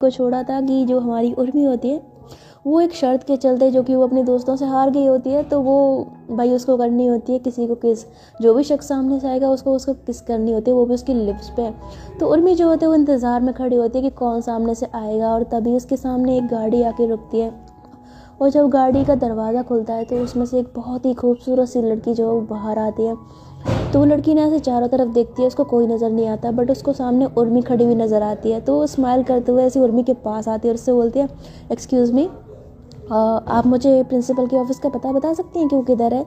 को छोड़ा था कि जो हमारी उर्मी होती है वो एक शर्त के चलते, जो कि वो अपने दोस्तों से हार गई होती है, तो वो भाई उसको करनी होती है किसी को किस, जो भी शख्स सामने से आएगा उसको किस करनी होती है, वो भी उसकी लिप्स पे। तो उर्मी जो होती है वो इंतज़ार में खड़ी होती है कि कौन सामने से आएगा, और तभी उसके सामने एक गाड़ी आके रुकती है। और जब गाड़ी का दरवाज़ा खुलता है तो उसमें से एक बहुत ही खूबसूरत सी लड़की जो बाहर आती है। तो वो लड़की ने ऐसे चारों तरफ देखती है, उसको कोई नज़र नहीं आता, बट उसको सामने उर्मी खड़ी हुई नज़र आती है। तो वो स्माइल करते हुए ऐसी उर्मी के पास आती है और उससे बोलती है, एक्सक्यूज़ मी, आप मुझे प्रिंसिपल के ऑफ़िस का पता बता सकती हैं कि वो किधर है।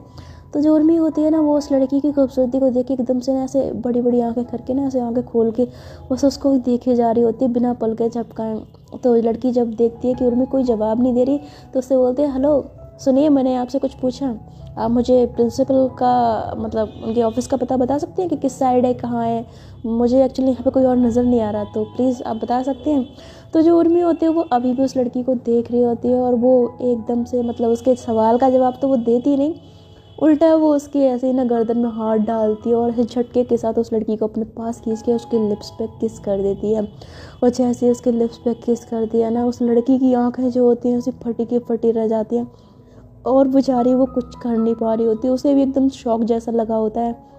तो जो उर्मी होती है ना, वो उस लड़की की खूबसूरती को देख के एकदम से ना ऐसे बड़ी बड़ी आंखें करके ना ऐसे आंखें खोल के बस उसको ही देखे जा रही होती है बिना पल के झपकाए। तो लड़की जब देखती है कि उर्मी कोई जवाब नहीं दे रही, तो उससे बोलते हैं, हेलो सुनिए, मैंने आपसे कुछ पूछा, आप मुझे प्रिंसिपल का मतलब उनके ऑफ़िस का पता बता सकते हैं कि किस साइड है, कहाँ है। मुझे एक्चुअली यहाँ पे कोई और नज़र नहीं आ रहा, तो प्लीज़ आप बता सकते हैं। तो जो उर्मी होती है वो अभी भी उस लड़की को देख रही होती है, और वो एकदम से मतलब उसके सवाल का जवाब तो वो देती नहीं, उल्टा वो उसकी ऐसे ही ना गर्दन में हाथ डालती है और ऐसे झटके के साथ उस लड़की को अपने पास खींच के उसके लिप्स पे किस कर देती है। और जैसे उसके लिप्स पे किस कर दिया ना, उस लड़की की आंखें जो होती हैं उसे फटी की फटी रह जाती हैं, और बेचारी वो कुछ कर नहीं पा रही होती, उसे भी एकदम शॉक जैसा लगा होता है।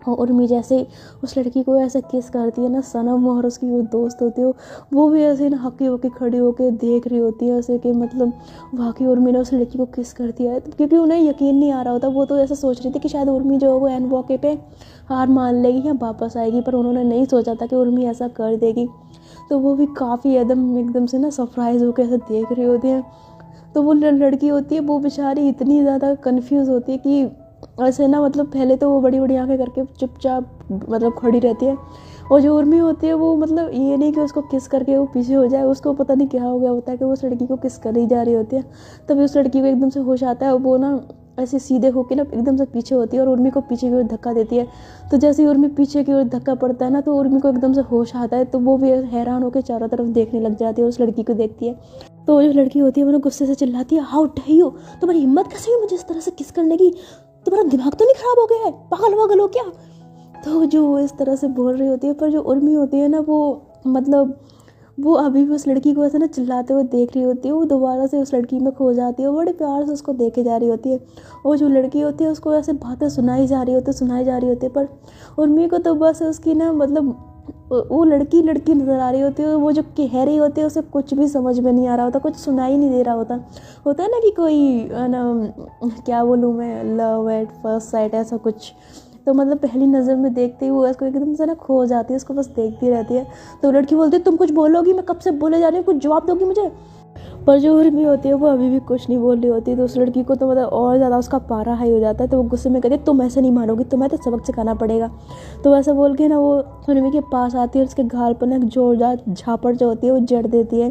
और उर्मी जैसे उस लड़की को ऐसे किस करती है ना, सनम और उसकी वो दोस्त होती है वो भी ऐसे ना हकी वकी खड़ी होकर देख रही होती है ऐसे कि मतलब वाकई उर्मी ने उस लड़की को किस कर दिया है। क्योंकि उन्हें यकीन नहीं आ रहा होता, वो तो ऐसा सोच रही थी कि शायद उर्मी जो है वो एन मौके पे हार मान लेगी या वापस आएगी, पर उन्होंने नहीं सोचा था कि उर्मी ऐसा कर देगी। तो वो भी काफ़ी एकदम से ना सरप्राइज़ होकर ऐसे देख रही होती है। तो वो लड़की होती है वो बेचारी इतनी ज़्यादा कंफ्यूज होती है कि ऐसे ना मतलब पहले तो वो बड़ी बड़ी आंखें करके चुपचाप मतलब खड़ी रहती है, और जो उर्मी होती है वो मतलब ये नहीं कि उसको किस करके वो पीछे हो जाए, उसको पता नहीं क्या हो गया होता है कि वो उस लड़की को किस कर ही जा रही होती है। तभी उस लड़की को एकदम से होश आता है, और वो ना ऐसे सीधे होके ना एकदम से पीछे होती है और उर्मी को पीछे की ओर धक्का देती है। तो जैसे ही उर्मी पीछे की ओर धक्का पड़ता है ना, तो उर्मी को एकदम से होश आता है, तो वो भी हैरान होकर चारों तरफ देखने लग जाती है और उस लड़की को देखती है। तो जो लड़की होती है वो गुस्से से चिल्लाती है, हाउ डे यू, तुम्हारी हिम्मत कैसे हुई मुझे इस तरह से किस करने की, तुम्हारा दिमाग तो नहीं खराब हो गया है, पागल वागल हो क्या। तो जो इस तरह से बोल रही होती है, पर जो उर्मी होती है ना वो मतलब वो अभी भी उस लड़की को ऐसे ना चिल्लाते हुए देख रही होती है, वो दोबारा से उस लड़की में खो जाती है, बड़े प्यार से उसको देखे जा रही होती है। और जो लड़की होती है उसको ऐसे बातें सुनाई जा रही होती है, पर उर्मी को तो बस उसकी ना मतलब वो लड़की नज़र आ रही होती है, वो जो कह रही होती है उसे कुछ भी समझ में नहीं आ रहा होता, कुछ सुनाई नहीं दे रहा होता है ना कि कोई ना क्या बोलूँ मैं, लव एट फर्स्ट साइट ऐसा कुछ। तो मतलब पहली नज़र में देखते ही वो उसको एकदम से ना खो जाती है, उसको बस देखती रहती है। तो लड़की बोलती है, तुम कुछ बोलोगी, मैं कब से बोले जा रही हूँ, कुछ जवाब दोगी मुझे। पर जो उर्मी होती है वो अभी भी कुछ नहीं बोल रही होती, तो उस लड़की को तो मतलब और ज़्यादा उसका पारा हाई हो जाता है। तो वो गुस्से में कहती है, तुम ऐसे नहीं मानोगी, तुम्हें तो सबक सिखाना पड़ेगा। तो ऐसा बोल के ना वो उर्मी के पास आती है और उसके गाल पर ना एक जोरदार झापड़ जो होती है वो जड़ देती है।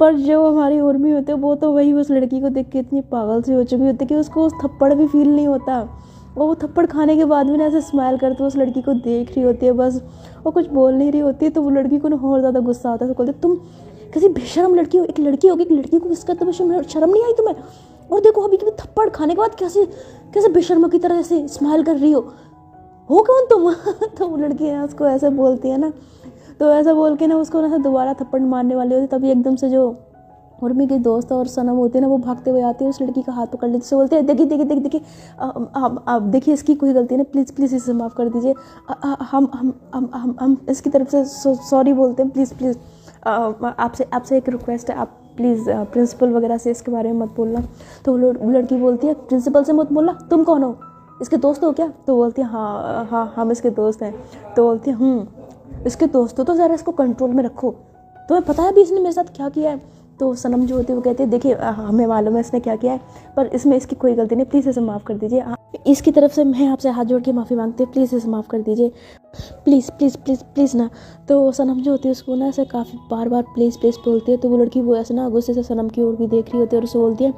पर जो हमारी उर्मी होती है वो तो वही उस लड़की को देख के इतनी पागल सी हो चुकी होती है कि उसको उस थप्पड़ भी फील नहीं होता। और वो थप्पड़ खाने के बाद भी ना ऐसे स्माइल करते हुए उस लड़की को देख रही होती है बस, और कुछ बोल नहीं रही होती है। तो वो लड़की को ना और ज़्यादा गुस्सा आता है, तो बोलते, तुम कैसी बेशरम लड़की हो, एक लड़की होगी, एक लड़की को किसका तुम्हें शर्म नहीं आई तुम्हें। और देखो अभी भी थप्पड़ खाने के बाद कैसे बेशर्मा की तरह ऐसे स्माइल कर रही हो कौन तुम। तो वो लड़की है उसको ऐसे बोलती है ना, तो ऐसा बोल के ना उसको ना दोबारा थप्पड़ मारने वाली होती, तभी एकदम से जो उर्मी के दोस्त और सनम होते हैं ना वो भागते हुए आते हैं, उस लड़की का हाथ पकड़ लेते से बोलते हैं, देखिए आप देखिए इसकी कोई गलती नहीं, प्लीज़ इसे माफ़ कर दीजिए, हम इसकी तरफ से सॉरी बोलते हैं, प्लीज़ आपसे एक रिक्वेस्ट है, आप प्लीज़ प्रिंसिपल वगैरह से इसके बारे में मत बोलना। तो वो लड़की बोलती है, प्रिंसिपल से मत बोलना, तुम कौन हो, इसके दोस्त हो क्या। तो बोलती है हाँ हम इसके दोस्त हैं। तो बोलती है इसके दोस्त हो तो ज़रा इसको कंट्रोल में रखो, तुम्हें पता है अभी इसने मेरे साथ क्या किया है। तो सनम जो होती है वो कहती है, देखिए हमें मालूम है इसने क्या किया है, पर इसमें इसकी कोई गलती नहीं, प्लीज़ इसे माफ़ कर दीजिए, इसकी तरफ से मैं आपसे हाथ जोड़ के माफ़ी मांगती हूँ, प्लीज़ इसे माफ़ कर दीजिए, प्लीज़ ना। तो सनम जो होती है उसको ना ऐसे काफ़ी बार प्लीज़ बोलती है। तो वो लड़की वो ऐसे ना गुस्से से सनम की ओर भी देख रही होती है और उसे बोलती है,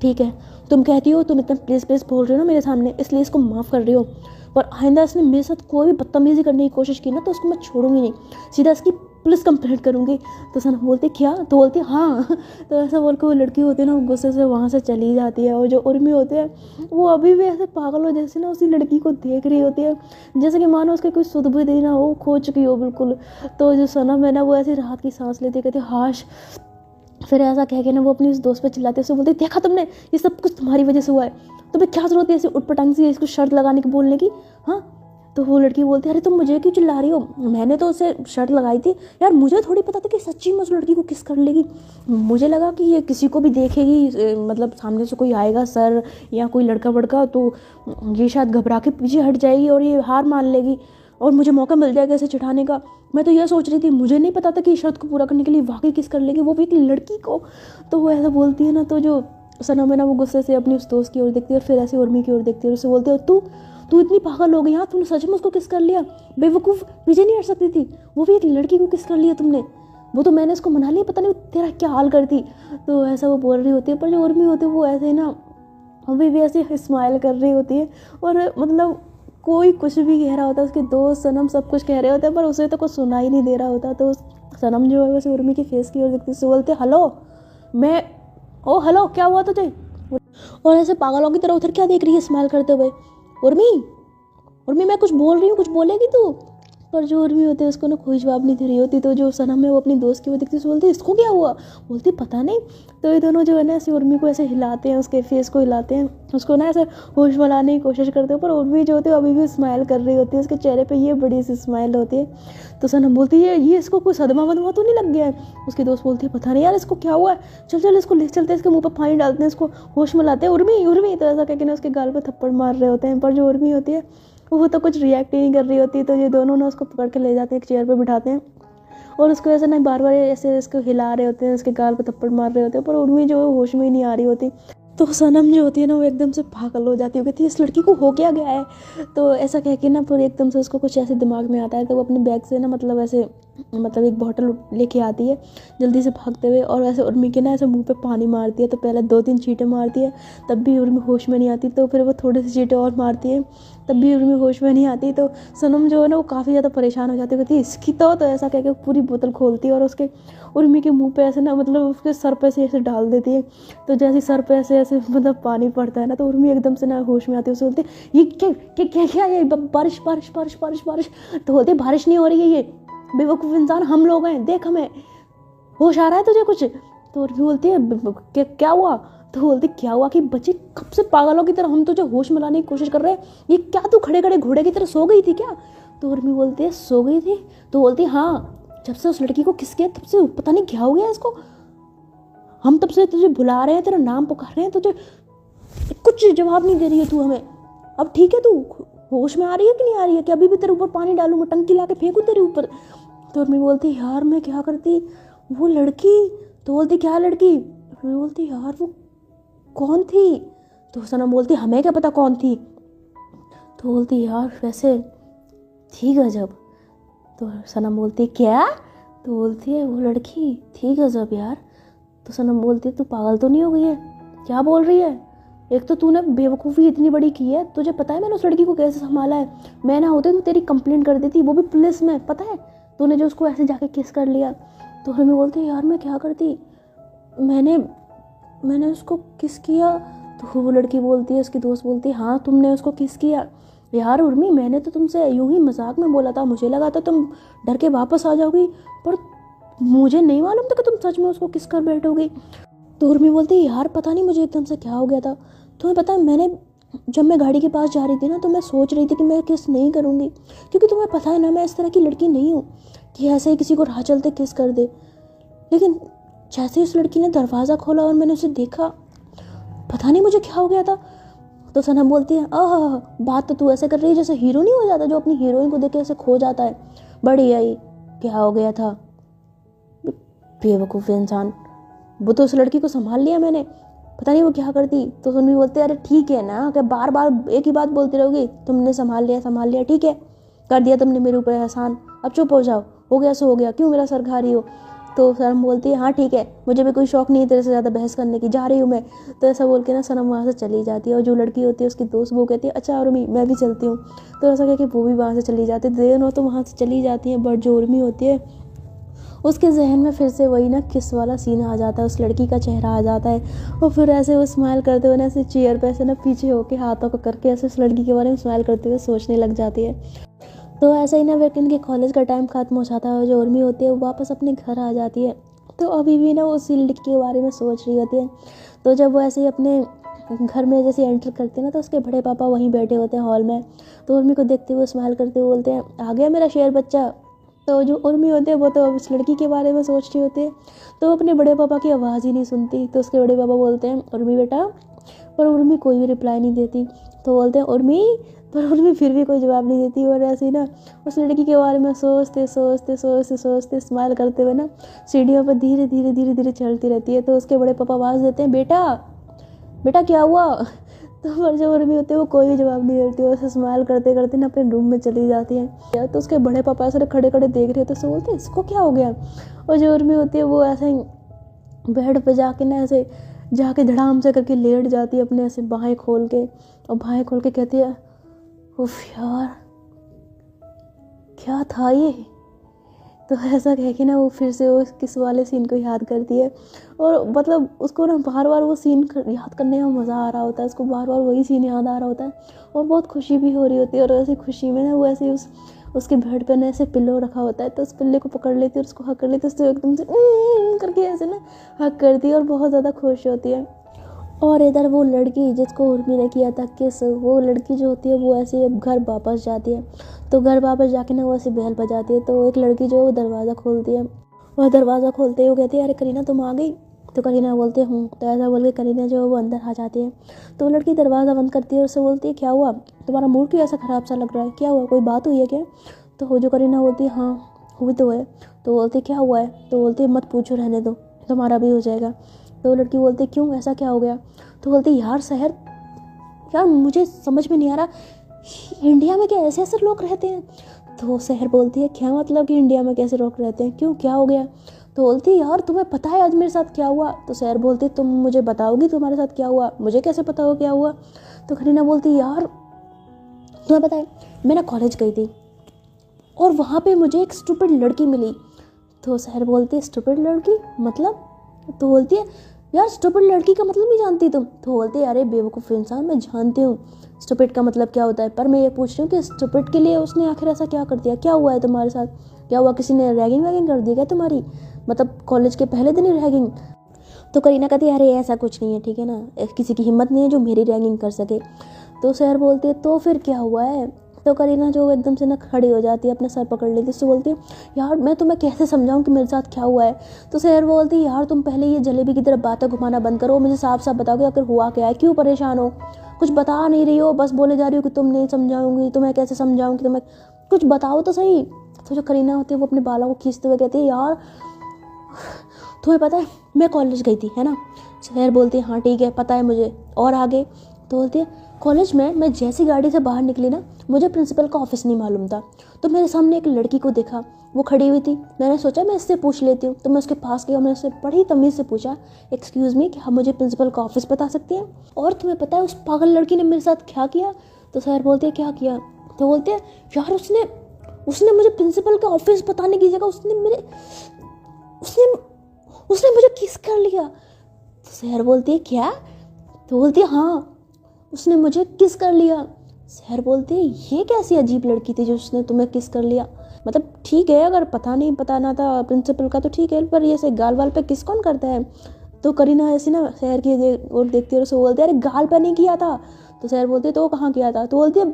ठीक है तुम कहती हो, तुम इतना प्लीज़ बोल रहे हो ना मेरे सामने, इसलिए इसको माफ़ कर रही हो, पर आइंदा इसने मेरे साथ कोई भी बदतमीज़ी करने की कोशिश की ना तो उसको मैं छोड़ूंगी नहीं, सीधा इसकी पुलिस कंप्लेंट करूँगी। तो सनम बोलती क्या, तो बोलती हाँ। तो ऐसा बोल के वो लड़की होती है ना, गुस्से से वहाँ से चली जाती है। और जो उर्मी होती है वो अभी भी ऐसे पागल हो जैसे ना उसी लड़की को देख रही होती है, जैसे कि मानो उसके कोई सुध बुद्धि ना हो, खो चुकी हो बिल्कुल। तो जो सनम है ना वो ऐसी राहत की सांस लेती कहती हाश। फिर ऐसा कह के ना वो अपनी उस दोस्त पे चिल्लाती है, उससे बोलती देखा तुमने, ये सब कुछ तुम्हारी वजह से हुआ है, तुम्हें क्या जरूरत है ऐसे उटपटांग से इसको शर्त लगाने की, बोलने की। हाँ, तो वो लड़की बोलती है अरे तुम मुझे क्यों चिल्ला रही हो, मैंने तो उसे शर्त लगाई थी यार, मुझे थोड़ी पता था कि सच्ची में उस लड़की को किस कर लेगी। मुझे लगा कि ये किसी को भी देखेगी, मतलब सामने से कोई आएगा सर या कोई लड़का वड़का, तो ये शायद घबरा के पीछे हट जाएगी और ये हार मान लेगी और मुझे मौका मिल जाएगा इसे चिढ़ाने का। मैं तो यह सोच रही थी, मुझे नहीं पता था कि शर्त को पूरा करने के लिए वाकई किस कर लेगी, वो भी एक लड़की को। तो वो ऐसा बोलती है ना, तो जो सनम है ना वो गुस्से से अपनी उस दोस्त की ओर देखती है और फिर ऐसे उर्मी की ओर देखती है और उससे बोलती है तू इतनी पागल हो गई, हाँ तूने सच में उसको किस कर लिया, बेवकूफ़ पीछे नहीं हट सकती थी, वो भी एक लड़की को किस कर लिया तुमने, वो तो मैंने उसको मना लिया, पता नहीं तेरा क्या हाल करती। तो ऐसा वो बोल रही होती है, पर जो उर्मी होती है वो ऐसे ना अभी भी ऐसे स्माइल कर रही होती है। और मतलब कोई कुछ भी कह रहा होता है, उसके दोस्त सनम सब कुछ कह रहे होते हैं, पर उसे तो कुछ सुना ही नहीं दे रहा होता। तो सनम जो है वैसे उर्मी के फेस की ओर देखती है, बोलते हेलो मैं, ओ हेलो क्या हुआ तुझे, और ऐसे पागलों की तरह उधर क्या देख रही है स्माइल करते हुए। उर्मी उर्मी मैं कुछ बोल रही हूँ, कुछ बोलेगी तू। पर जो उर्मी होती है उसको ना कोई जवाब नहीं दे रही होती। तो जो सनम है वो अपनी दोस्त की वो दिखती है, बोलती है इसको क्या हुआ, बोलती पता नहीं। तो ये दोनों जो है ना ऐसे उर्मी को ऐसे हिलाते हैं, उसके फेस को हिलाते हैं, उसको ना ऐसे होश में लाने की कोशिश करते हैं। पर उर्मी जो होती है अभी भी स्माइल कर रही होती है, उसके चेहरे पे ये बड़ी सी स्माइल होती है। तो सनम बोलती है ये इसको कोई सदमा वदमा तो नहीं लग गया है। उसकी दोस्त बोलती है पता नहीं यार इसको क्या हुआ है, चल चल इसको ले चलते हैं, इसके मुँह पर पानी डालते हैं, इसको होश में लाते हैं। उर्मी उर्मी, तो ऐसा कहकर ना उसके गाल पर थप्पड़ मार रहे होते हैं। पर जो उर्मी होती है वो तो कुछ रिएक्ट ही नहीं कर रही होती। तो ये दोनों ना उसको पकड़ के ले जाते हैं, एक चेयर पे बिठाते हैं और उसको ऐसे ना बार बार ऐसे इसको हिला रहे होते हैं, उसके गाल पे थप्पड़ मार रहे होते हैं। पर उर्मी जो है होश में ही नहीं आ रही होती। तो सनम जो होती है ना वो एकदम से पागल हो जाती है, कहती है इस लड़की को हो क्या गया है। तो ऐसा कह के ना पूरे एकदम से उसको कुछ ऐसे दिमाग में आता है। तो वो अपने बैग से ना मतलब ऐसे मतलब एक बॉटल लेके आती है जल्दी से भागते हुए, और ऐसे उर्मी के ना ऐसे मुंह पे पानी मारती है। तो पहले 2-3 छींटे मारती है, तब भी उर्मी होश में नहीं आती। तो फिर वो थोड़े से छींटे और मारती है, तब भी उर्मी होश में नहीं आती। तो सनम जो है ना वो काफ़ी ज़्यादा परेशान हो जाती है, कहती है इसकी तो ऐसा कह के पूरी बोतल खोलती है और उसके उर्मी के मुंह पे ऐसे ना मतलब उसके सर पे से ऐसे डाल देती है। तो जैसे सर पे ऐसे मतलब पानी पड़ता है ना, तो उर्मी एकदम से ना होश में आती है। उसे बोलती है ये क्या क्या क्या क्या ये बारिश बारिश बारिश बारिश बारिश। तो बोलती है बारिश नहीं हो रही है, ये बेवकूफ़ इंसान हम लोग हैं, देख हमें होश आ रहा है तुझे कुछ। तो उर्मी बोलती है क्या हुआ। तो बोलती क्या हुआ कि बच्चे कब से पागलों की तरह हम तुझे होश में लाने की कोशिश कर रहे हैं, ये क्या तू खड़े खड़े घोड़े की तरह सो गई थी क्या। तो उर्मी बोलती है सो गई थी। तो बोलती हाँ, जब से उस लड़की को किस किया तब से पता नहीं क्या हो गया इसको, हम तब से तुझे बुला रहे हैं, तेरा नाम पुकार रहे हैं, तुझे कुछ जवाब नहीं दे रही है तू हमें। अब ठीक है तू होश में आ रही है कि नहीं आ रही है, कि अभी भी तेरे ऊपर पानी डालूंगा, टंकी ला के फेंकूँ तेरे ऊपर। तो उर्मी बोलती यार मैं क्या करती, वो लड़की। तो बोलती क्या लड़की। मैं बोलती यार वो कौन थी। तो सनम बोलती हमें क्या पता कौन थी। तो बोलती यार वैसे थी गजब। तो सनम बोलती क्या। तो बोलती है वो लड़की थी गजब यार। तो सनम बोलती है तू पागल तो नहीं हो गई है, क्या बोल रही है। एक तो तूने बेवकूफ़ी इतनी बड़ी की है, तुझे पता है मैंने उस लड़की को कैसे संभाला है। मैं ना होते तो तेरी कंप्लेंट कर देती, वो भी पुलिस में, पता है तूने जो उसको ऐसे जाके किस कर लिया। तो हमें बोलती यार मैं क्या करती, मैंने उसको किस किया। तो वो लड़की बोलती है, उसकी दोस्त बोलती है हाँ तुमने उसको किस किया। यार उर्मी मैंने तो तुमसे यूं ही मजाक में बोला था, मुझे लगा था तुम डर के वापस आ जाओगी, पर मुझे नहीं मालूम था कि तुम सच में उसको किस कर बैठोगी। तो उर्मी बोलती है यार पता नहीं मुझे एकदम से क्या हो गया था। तुम्हें पता है जब मैं गाड़ी के पास जा रही थी ना, तो मैं सोच रही थी कि मैं किस नहीं करूँगी, क्योंकि तुम्हें पता है ना मैं इस तरह की लड़की नहीं हूँ कि ऐसे ही किसी को राह चलते किस कर दे। लेकिन जैसे ही उस लड़की ने दरवाज़ा खोला और मैंने उसे देखा, पता नहीं मुझे क्या हो गया था। तो सनम बोलती है बात तो तू ऐसे कर रही है जैसे हीरो नहीं हो जाता जो अपनी हीरोइन को देख के ऐसे खो जाता है। बड़ी आई क्या हो गया था, बेवकूफ़ इंसान, वो तो उस लड़की को संभाल लिया मैंने, पता नहीं वो क्या करती। तो सुनवी बोलते अरे ठीक है ना, कि बार बार एक ही बात बोलती रहोगी, तुमने संभाल लिया ठीक है, कर दिया तुमने मेरे ऊपर एहसान, अब चुप हो जाओ, हो गया सो हो गया, क्यों मेरा सर खा रही हो। तो सनम बोलती है हाँ ठीक है, मुझे भी कोई शौक नहीं है तेरे से ज़्यादा बहस करने की, जा रही हूँ मैं। तो ऐसा बोल के ना सनम वहाँ से चली जाती है। और जो लड़की होती है उसकी दोस्त वो कहती है अच्छा उर्मी मैं भी चलती हूँ। तो ऐसा कह के वो भी वहाँ से चली जाती है, दोनों तो वहाँ से चली जाती हैं। बट जो उर्मी होती है उसके जहन में फिर से वही ना किस वाला सीन आ जाता है, उस लड़की का चेहरा आ जाता है। और फिर ऐसे वो स्माइल करते हुए ना ऐसे चेयर पे ऐसे ना पीछे होके हाथों को करके ऐसे उस लड़की के बारे में स्माइल करते हुए सोचने लग जाती है। तो ऐसा ही ना वेकेंड के कॉलेज का टाइम खत्म हो जाता है और जो उर्मी होती है वो वापस अपने घर आ जाती है। तो अभी भी ना वो उसी लड़की के बारे में सोच रही होती है। तो जब वो ऐसे ही अपने घर में जैसे एंटर करते हैं ना तो उसके बड़े पापा वहीं बैठे होते हैं हॉल में। तो उर्मी को देखते हुए स्माइल करते हुए बोलते हैं, आ गया मेरा शेर बच्चा। तो जो उर्मी होते हैं वो तो उस लड़की के बारे में सोच रही होती है, तो वो अपने बड़े पापा की आवाज़ ही नहीं सुनती। तो उसके बड़े पापा बोलते हैं, उर्मी बेटा। पर उर्मी कोई भी रिप्लाई नहीं देती। तो बोलते हैं उर्मी, पर उर्मी फिर भी कोई जवाब नहीं देती। और ऐसे ही ना उस लड़की के बारे में सोचते सोचते सोचते सोचते स्माइल करते हुए ना सीढ़ियों पर धीरे धीरे धीरे धीरे चलती रहती है। तो उसके बड़े पापा आवाज़ देते हैं, बेटा बेटा क्या हुआ। तो पर जो उर्मी होती है वो कोई भी जवाब नहीं देती, वो ऐसे स्माइल करते करते ना अपने रूम में चली जाती है। तो उसके बड़े पापा ऐसे खड़े खड़े देख रहे होते, तो बोलते हैं इसको क्या हो गया। और जो उर्मी होती है वो ऐसे बेड पे जाके ना ऐसे जाके धड़ाम से करके लेट जाती है अपने ऐसे बाहें खोल के। और बाहें खोल के कहती है, उफ यार क्या था ये। तो ऐसा कह के ना वो फिर से वो किस वाले सीन को याद करती है। और मतलब उसको ना बार बार वो सीन याद करने में मज़ा आ रहा होता है, उसको बार बार वही सीन याद आ रहा होता है और बहुत खुशी भी हो रही होती है। और ऐसी खुशी में ना वो ऐसे उसके बेड पे ना ऐसे पिल्लो रखा होता है, तो उस पिल्ले को पकड़ लेती है और उसको हक कर लेती है। उससे एकदम से करके ऐसे ना हक करती है और बहुत ज़्यादा खुश होती है। और इधर वो लड़की जिसको उर्मी ने किया था किस, वो लड़की जो होती है वो ऐसे घर वापस जाती है। तो घर वापस जाके ना वो ऐसे बेल बजाती है। तो एक लड़की जो है वो दरवाज़ा खोलती है और दरवाज़ा खोलते ही वो कहती है, अरे करीना तुम आ गई। तो करीना बोलती है हूँ। तो ऐसा बोल के करीना जो है वो अंदर आ जाती है। तो वो लड़की दरवाज़ा बंद करती है और उससे बोलती है, क्या हुआ तुम्हारा मूड क्यों ऐसा ख़राब सा लग रहा है, क्या हुआ कोई बात हुई है क्या। तो वो जो करीना बोलती है, हाँ हुई तो है। तो बोलती है क्या हुआ है। तो बोलती है मत पूछो, रहने दो, तुम्हारा भी हो जाएगा। तो वो लड़की बोलती है क्यों ऐसा क्या हो गया। तो बोलती है यार शहर, यार मुझे समझ में नहीं आ रहा इंडिया में क्या ऐसे ऐसे लोग रहते हैं। तो शहर बोलती है क्या मतलब कि इंडिया में कैसे लोग रहते हैं, क्यों क्या हो गया। तो बोलती है यार तुम्हें पता है आज मेरे साथ क्या हुआ। तो शहर बोलती है तुम मुझे बताओगी तुम्हारे साथ क्या हुआ, मुझे कैसे पता हो क्या हुआ। तो करीना बोलती यार तुम्हें पता है मैं ना कॉलेज गई थी और वहाँ पे मुझे एक स्टूपिड लड़की मिली। तो शहर बोलती है स्टूपिड लड़की मतलब। तो बोलती है यार स्टूपिड लड़की का मतलब नहीं जानती तुम। तो बोलती है अरे बेवकूफ़ इंसान मैं जानती हूँ स्टूपिड का मतलब क्या होता है, पर मैं ये पूछ रही हूँ कि स्टूपिड के लिए उसने आखिर ऐसा क्या कर दिया, क्या हुआ है तुम्हारे साथ, क्या हुआ किसी ने रैगिंग वैगिंग कर दी क्या तुम्हारी, मतलब कॉलेज के पहले दिन ही रैगिंग। तो करीना कहती है अरे ऐसा कुछ नहीं है ठीक है ना, किसी की हिम्मत नहीं है जो मेरी रैगिंग कर सके। तो शहर बोलती है तो फिर क्या हुआ है। तो करीना जो एकदम से ना खड़ी हो जाती है, अपना सर पकड़ लेती है, उससे बोलती है यार मैं तुम्हें कैसे समझाऊं कि मेरे साथ क्या हुआ है। तो शहर बोलती है यार तुम पहले ये जलेबी की तरफ बातें घुमाना बंद करो, मुझे साफ साफ बताओ कि आखिर हुआ क्या है, क्यों परेशान हो, कुछ बता नहीं रही हो, बस बोले जा रही हो कि तुम नहीं समझाऊंगी, तुम्हें कैसे समझाऊंगी, तुम्हें कुछ बताओ तो सही। तो जो करीना होती है वो अपने बालों को खींचते हुए कहती है यार तुम्हें पता है मैं कॉलेज गई थी है ना। शहर बोलती है हाँ ठीक है पता है मुझे, और आगे। तो बोलती है कॉलेज में मैं जैसी गाड़ी से बाहर निकली ना मुझे प्रिंसिपल का ऑफिस नहीं मालूम था, तो मेरे सामने एक लड़की को देखा वो खड़ी हुई थी, मैंने सोचा मैं इससे पूछ लेती हूँ। तो मैं उसके पास गई और मैंने उससे बड़ी तमीज़ से पूछा एक्सक्यूज़ मी क्या मुझे प्रिंसिपल का ऑफिस बता सकती हैं, और तुम्हें पता है उस पागल लड़की ने मेरे साथ क्या किया। तो शहर बोलती है क्या किया। तो बोलते हैं यार उसने मुझे प्रिंसिपल का ऑफिस बताने की जगह उसने मुझे किस कर लिया। तो शहर बोलती है क्या। तो बोलती है हाँ उसने मुझे किस कर लिया। शहर बोलती है ये कैसी अजीब लड़की थी जो उसने तुम्हें किस कर लिया, मतलब ठीक है अगर बताना था प्रिंसिपल का तो ठीक है, पर ये से गाल वाल पे किस कौन करता है। तो करीना ऐसी ना शहर की और देखती है, उसको बोलती है अरे गाल पे नहीं किया था। तो शहर बोलती है तो कहाँ किया था। तो बोलती है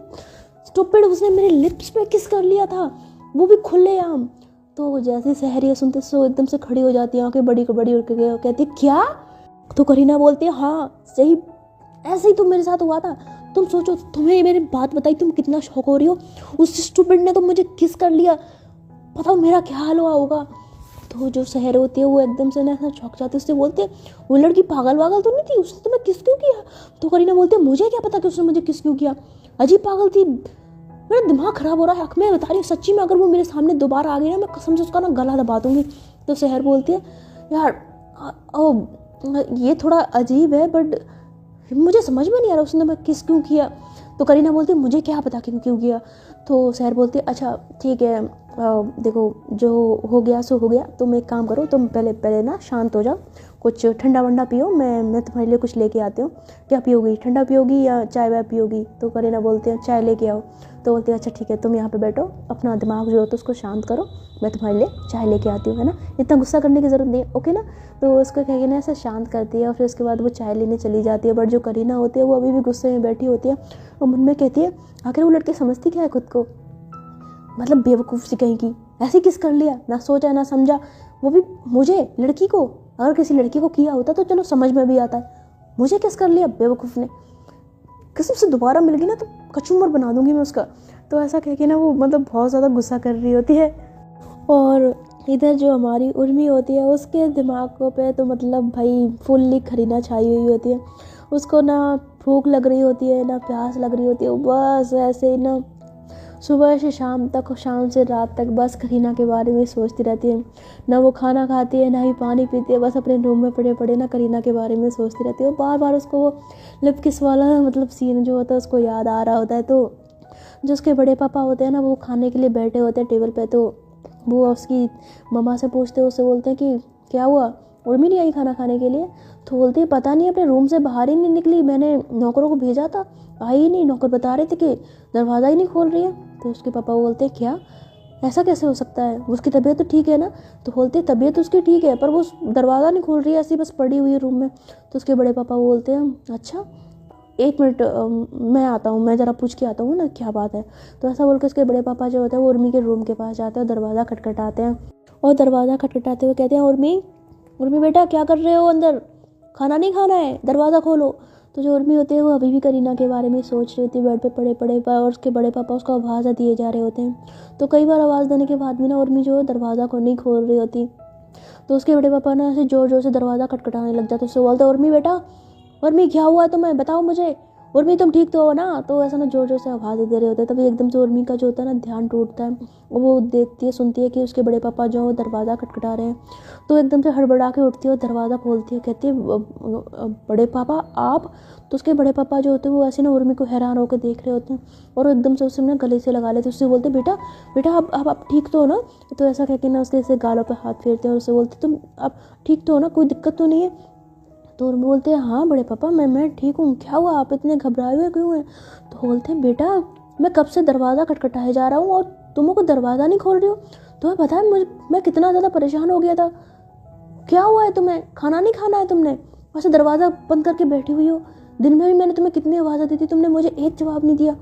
स्टूपिड उसने मेरे लिप्स पे किस कर लिया था, वो भी खुलेआम। तो जैसे शहर ये सुनते सो एकदम से खड़ी हो जाती है, आंखें बड़ी बड़ी उठ के कहती है क्या। तो करीना बोलती है हाँ सही ऐसे ही तो मेरे साथ हुआ था, तुम सोचो तुम्हें मैंने बात बताई तुम कितना शौक हो रही हो, उस स्टूपिड ने तो मुझे किस कर लिया, पता मेरा क्या हाल हुआ होगा। तो जो शहर होती है वो एकदम से ना ऐसा चौंक जाती है, उससे बोलते हैं वो लड़की पागल वागल तो नहीं थी, उसने तुम्हें किस क्यों किया। तो करीना बोलती है मुझे क्या पता कि उसने मुझे किस क्यों किया, अजीब पागल थी, मेरा दिमाग खराब हो रहा है, मैं बता रही हूँ सच्ची में अगर वो मेरे सामने दोबारा आ गई ना मैं कसम से उसका ना गला दबा दूंगी। तो शहर बोलती है यार ये थोड़ा अजीब है बट मुझे समझ में नहीं आ रहा उसने मैं किस क्यों किया। तो करीना बोलती है मुझे क्या पता क्यों किया। तो शहर बोलती है अच्छा ठीक है देखो जो हो गया सो हो गया, तुम एक काम करो, तुम पहले ना शांत हो जाओ, कुछ ठंडा वंडा पियो, मैं तुम्हारे लिए कुछ लेके आती हूँ। क्या पियोगी, ठंडा पियोगी या चाय वाय पियोगी? तो करीना बोलते हैं चाय लेके आओ। तो बोलती है अच्छा ठीक है, तुम यहाँ पे बैठो, अपना दिमाग जो है तो उसको शांत करो, मैं तुम्हारे लिए चाय लेके आती हूँ, है ना, इतना गुस्सा करने की ज़रूरत नहीं है, ओके ना। तो उसको कह के ना ऐसे शांत करती है और फिर उसके बाद वो चाय लेने चली जाती है। बट जो करीना होती है वो अभी भी गुस्से में बैठी होती है और मन में कहती है आखिर वो लड़की समझती क्या है खुद को, मतलब बेवकूफ़ सी कहीं की, ऐसे किस कर लिया, ना सोचा ना समझा, वो भी मुझे लड़की को। अगर किसी लड़की को किया होता तो चलो समझ में भी आता है, मुझे किस कर लिया बेवकूफ़ ने, कसम से दोबारा मिल गई ना तो कचूमर बना दूंगी मैं उसका। तो ऐसा कह के ना वो मतलब बहुत ज़्यादा गुस्सा कर रही होती है। और इधर जो हमारी उर्मी होती है उसके दिमाग पे तो मतलब भाई फुल्ली करीना छाई हुई होती है। उसको ना भूख लग रही होती है ना प्यास लग रही होती है, बस ऐसे ही ना सुबह से शाम तक, शाम से रात तक बस करीना के बारे में सोचती रहती है। ना वो खाना खाती है ना ही पानी पीती है, बस अपने रूम में पड़े पड़े ना करीना के बारे में सोचती रहती है। और बार बार उसको वो लिप किस वाला मतलब सीन जो होता है उसको याद आ रहा होता है। तो जो उसके बड़े पापा होते हैं ना वो खाने के लिए बैठे होते हैं टेबल पे, तो वो उसकी मम्मा से पूछते हैं, उससे बोलते हैं कि क्या हुआ, उर्मी नहीं आई खाना खाने के लिए? तो बोलती है पता नहीं, अपने रूम से बाहर ही नहीं निकली, मैंने नौकरों को भेजा था, आई ही नहीं, नौकर बता रहे थे कि दरवाज़ा ही नहीं खोल रही है। तो उसके पापा बोलते हैं क्या, ऐसा कैसे हो सकता है, उसकी तबीयत तो ठीक है ना? तो बोलते हैं तबीयत उसकी ठीक है पर वो दरवाज़ा नहीं खोल रही है, ऐसी बस पड़ी हुई है रूम में। तो उसके बड़े पापा बोलते हैं अच्छा एक मिनट मैं आता हूँ, मैं ज़रा पूछ के आता हूँ ना क्या बात है। तो ऐसा बोल के उसके बड़े पापा जो होते हैं वो उर्मी के रूम के पास जाते हैं और दरवाज़ा खटखटाते हैं। और दरवाज़ा खटखटाते हुए कहते हैं उर्मी, उर्मी बेटा क्या कर रहे हो अंदर, खाना नहीं खाना है, दरवाज़ा खोलो। तो जो उर्मी होती है वो अभी भी करीना के बारे में सोच रही होती है, बेड पे पड़े पड़े और उसके बड़े पापा उसको आवाज़ दिए जा रहे होते हैं। तो कई बार आवाज़ देने के बाद भी ना उर्मी जो है दरवाज़ा को नहीं खोल रही होती। तो उसके बड़े पापा ना ऐसे जोर जोर से दरवाज़ा खटखटाने लग जाते, उससे बोलते उर्मी बेटा, उर्मी क्या हुआ है तुम्हें, बताओ मुझे, उर्मी तुम ठीक तो हो ना? तो ऐसा ना जोर जोर से आवाज़ दे रहे होते हैं। तभी एकदम से उर्मी का जो होता है ना ध्यान टूटता है और वो देखती है सुनती है कि उसके बड़े पापा जो है दरवाज़ा खटखटा रहे हैं। तो एकदम से हड़बड़ा के उठती है और दरवाज़ा खोलती है, कहती है बड़े पापा आप? तो उसके बड़े पापा जो होते हैं वो ऐसे ना उर्मी को हैरान होकर देख रहे होते हैं और एकदम से उससे ना गले से लगा लेते, उससे बोलते बेटा बेटा आप ठीक तो हो ना? तो ऐसा कह के ना उसके ऐसे गालों पर हाथ फेरते हैं और उससे बोलते तुम आप ठीक तो हो ना, कोई दिक्कत तो नहीं है? तो उर्मी बोलते हैं हाँ बड़े पापा मैं ठीक हूँ, क्या हुआ आप इतने घबराए हुए क्यों हैं? तो बोलते हैं बेटा मैं कब से दरवाज़ा खटखटाए जा रहा हूँ और तुम लोग दरवाज़ा नहीं खोल रही हो। तुम्हें पता है मैं कितना ज़्यादा परेशान हो गया था, क्या हुआ है तुम्हें, खाना नहीं खाना है तुमने, वैसे दरवाज़ा बंद करके बैठी हुई हो, दिन में भी मैंने तुम्हें कितनी आवाज़ें दी थी, तुमने मुझे एक जवाब नहीं दिया,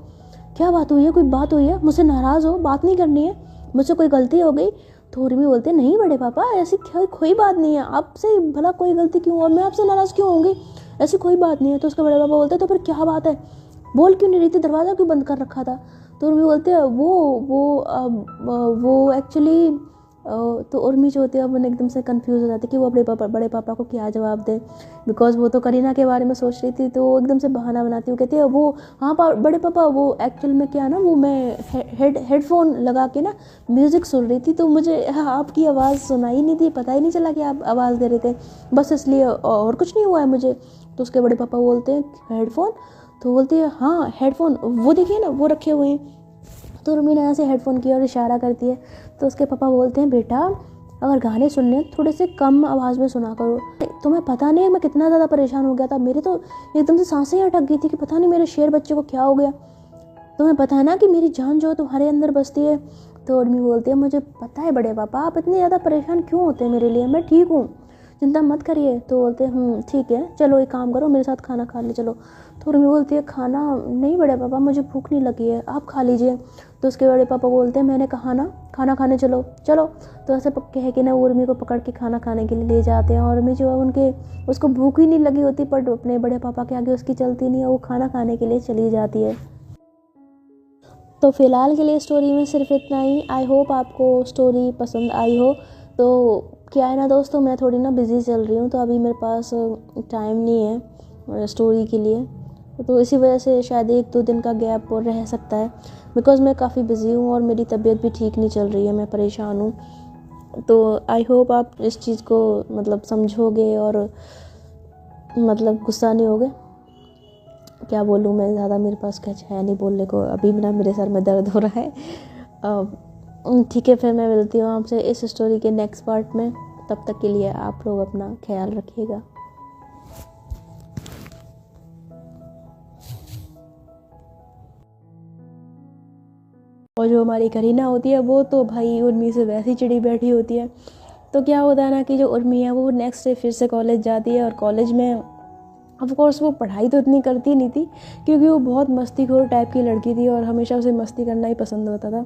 क्या बात हुई है, कोई बात हुई है, मुझसे नाराज़ हो, बात नहीं करनी है, मुझसे कोई गलती हो गई? तो उर्मी बोलते नहीं बड़े पापा ऐसी कोई बात नहीं है, आपसे भला कोई गलती क्यों और मैं आपसे नाराज़ क्यों होंगी, ऐसी कोई बात नहीं है। तो उसके बड़े पापा बोलते तो फिर क्या बात है, बोल क्यों नहीं रही थी, दरवाज़ा क्यों बंद कर रखा था? तो उर्मी बोलते हैं वो एक्चुअली तो उर्मी जो होती है वो एकदम से कंफ्यूज हो जाती है कि वो अपने बड़े पापा को क्या जवाब दे, बिकॉज वो तो करीना के बारे में सोच रही थी। तो वो एकदम से बहाना बनाती है, वो कहती है वो हाँ बड़े पापा वो एक्चुअल में क्या ना, वो मैं हेडफोन लगा के ना म्यूज़िक सुन रही थी, तो मुझे आपकी आवाज़ सुनाई नहीं थी, पता ही नहीं चला कि आप आवाज़ दे रहे थे, बस इसलिए, और कुछ नहीं हुआ है मुझे। तो उसके बड़े पापा बोलते हैं हेडफोन? तो बोलती है हाँ हेडफोन वो देखिए ना वो रखे हुए हैं। तो उर्मी ने ऐसे हेडफोन की ओर इशारा करती है। तो उसके पापा बोलते हैं बेटा अगर गाने सुनने थोड़े से कम आवाज़ में सुना करो, तुम्हें पता नहीं है मैं कितना ज़्यादा परेशान हो गया था, मेरी तो एकदम से सांसें अटक गई थी कि पता नहीं मेरे शेर बच्चे को क्या हो गया, तुम्हें पता है ना कि मेरी जान जो तुम्हारे अंदर बसती है। तो उर्मी बोलती है मुझे पता है बड़े पापा, आप इतने ज़्यादा परेशान क्यों होते हैं मेरे लिए, मैं ठीक हूँ, चिंता मत करिए। तो बोलते हैं ठीक है चलो एक काम करो मेरे साथ खाना खा ले चलो। तो उर्मी बोलती है खाना नहीं बड़े पापा मुझे भूख नहीं लगी है, आप खा लीजिए। तो उसके बड़े पापा बोलते हैं मैंने कहा ना खाना खाने चलो चलो। तो ऐसे कह के ना उर्मी को पकड़ के खाना खाने के लिए ले जाते हैं और उर्मी जो है उनके उसको भूख ही नहीं लगी होती, पर अपने बड़े पापा के आगे उसकी चलती नहीं है, वो खाना खाने के लिए चली जाती है। तो फ़िलहाल के लिए स्टोरी में सिर्फ इतना ही। आई होप आपको स्टोरी पसंद आई हो। तो क्या है ना दोस्तों, मैं थोड़ी ना बिज़ी चल रही हूँ, तो अभी मेरे पास टाइम नहीं है स्टोरी के लिए, तो इसी वजह से शायद 1-2 दिन का गैप और रह सकता है, बिकॉज़ मैं काफ़ी बिज़ी हूँ और मेरी तबीयत भी ठीक नहीं चल रही है, मैं परेशान हूँ। तो आई होप आप इस चीज़ को मतलब समझोगे और मतलब गुस्सा नहीं होगे। क्या बोलूँ मैं, ज़्यादा मेरे पास कुछ है नहीं बोलने को, अभी भी ना मेरे सर में दर्द हो रहा है। ठीक है, फिर मैं मिलती हूँ आपसे इस स्टोरी के नेक्स्ट पार्ट में। तब तक के लिए आप लोग अपना ख्याल रखिएगा। और जो हमारी करीना होती है वो तो भाई उर्मी से वैसी चिड़ी बैठी होती है। तो क्या होता है ना कि जो उर्मी है वो नेक्स्ट डे फिर से कॉलेज जाती है, और कॉलेज में ऑफ कोर्स वो पढ़ाई तो इतनी करती नहीं थी, क्योंकि वो बहुत मस्तीखोर टाइप की लड़की थी और हमेशा उसे मस्ती करना ही पसंद होता था।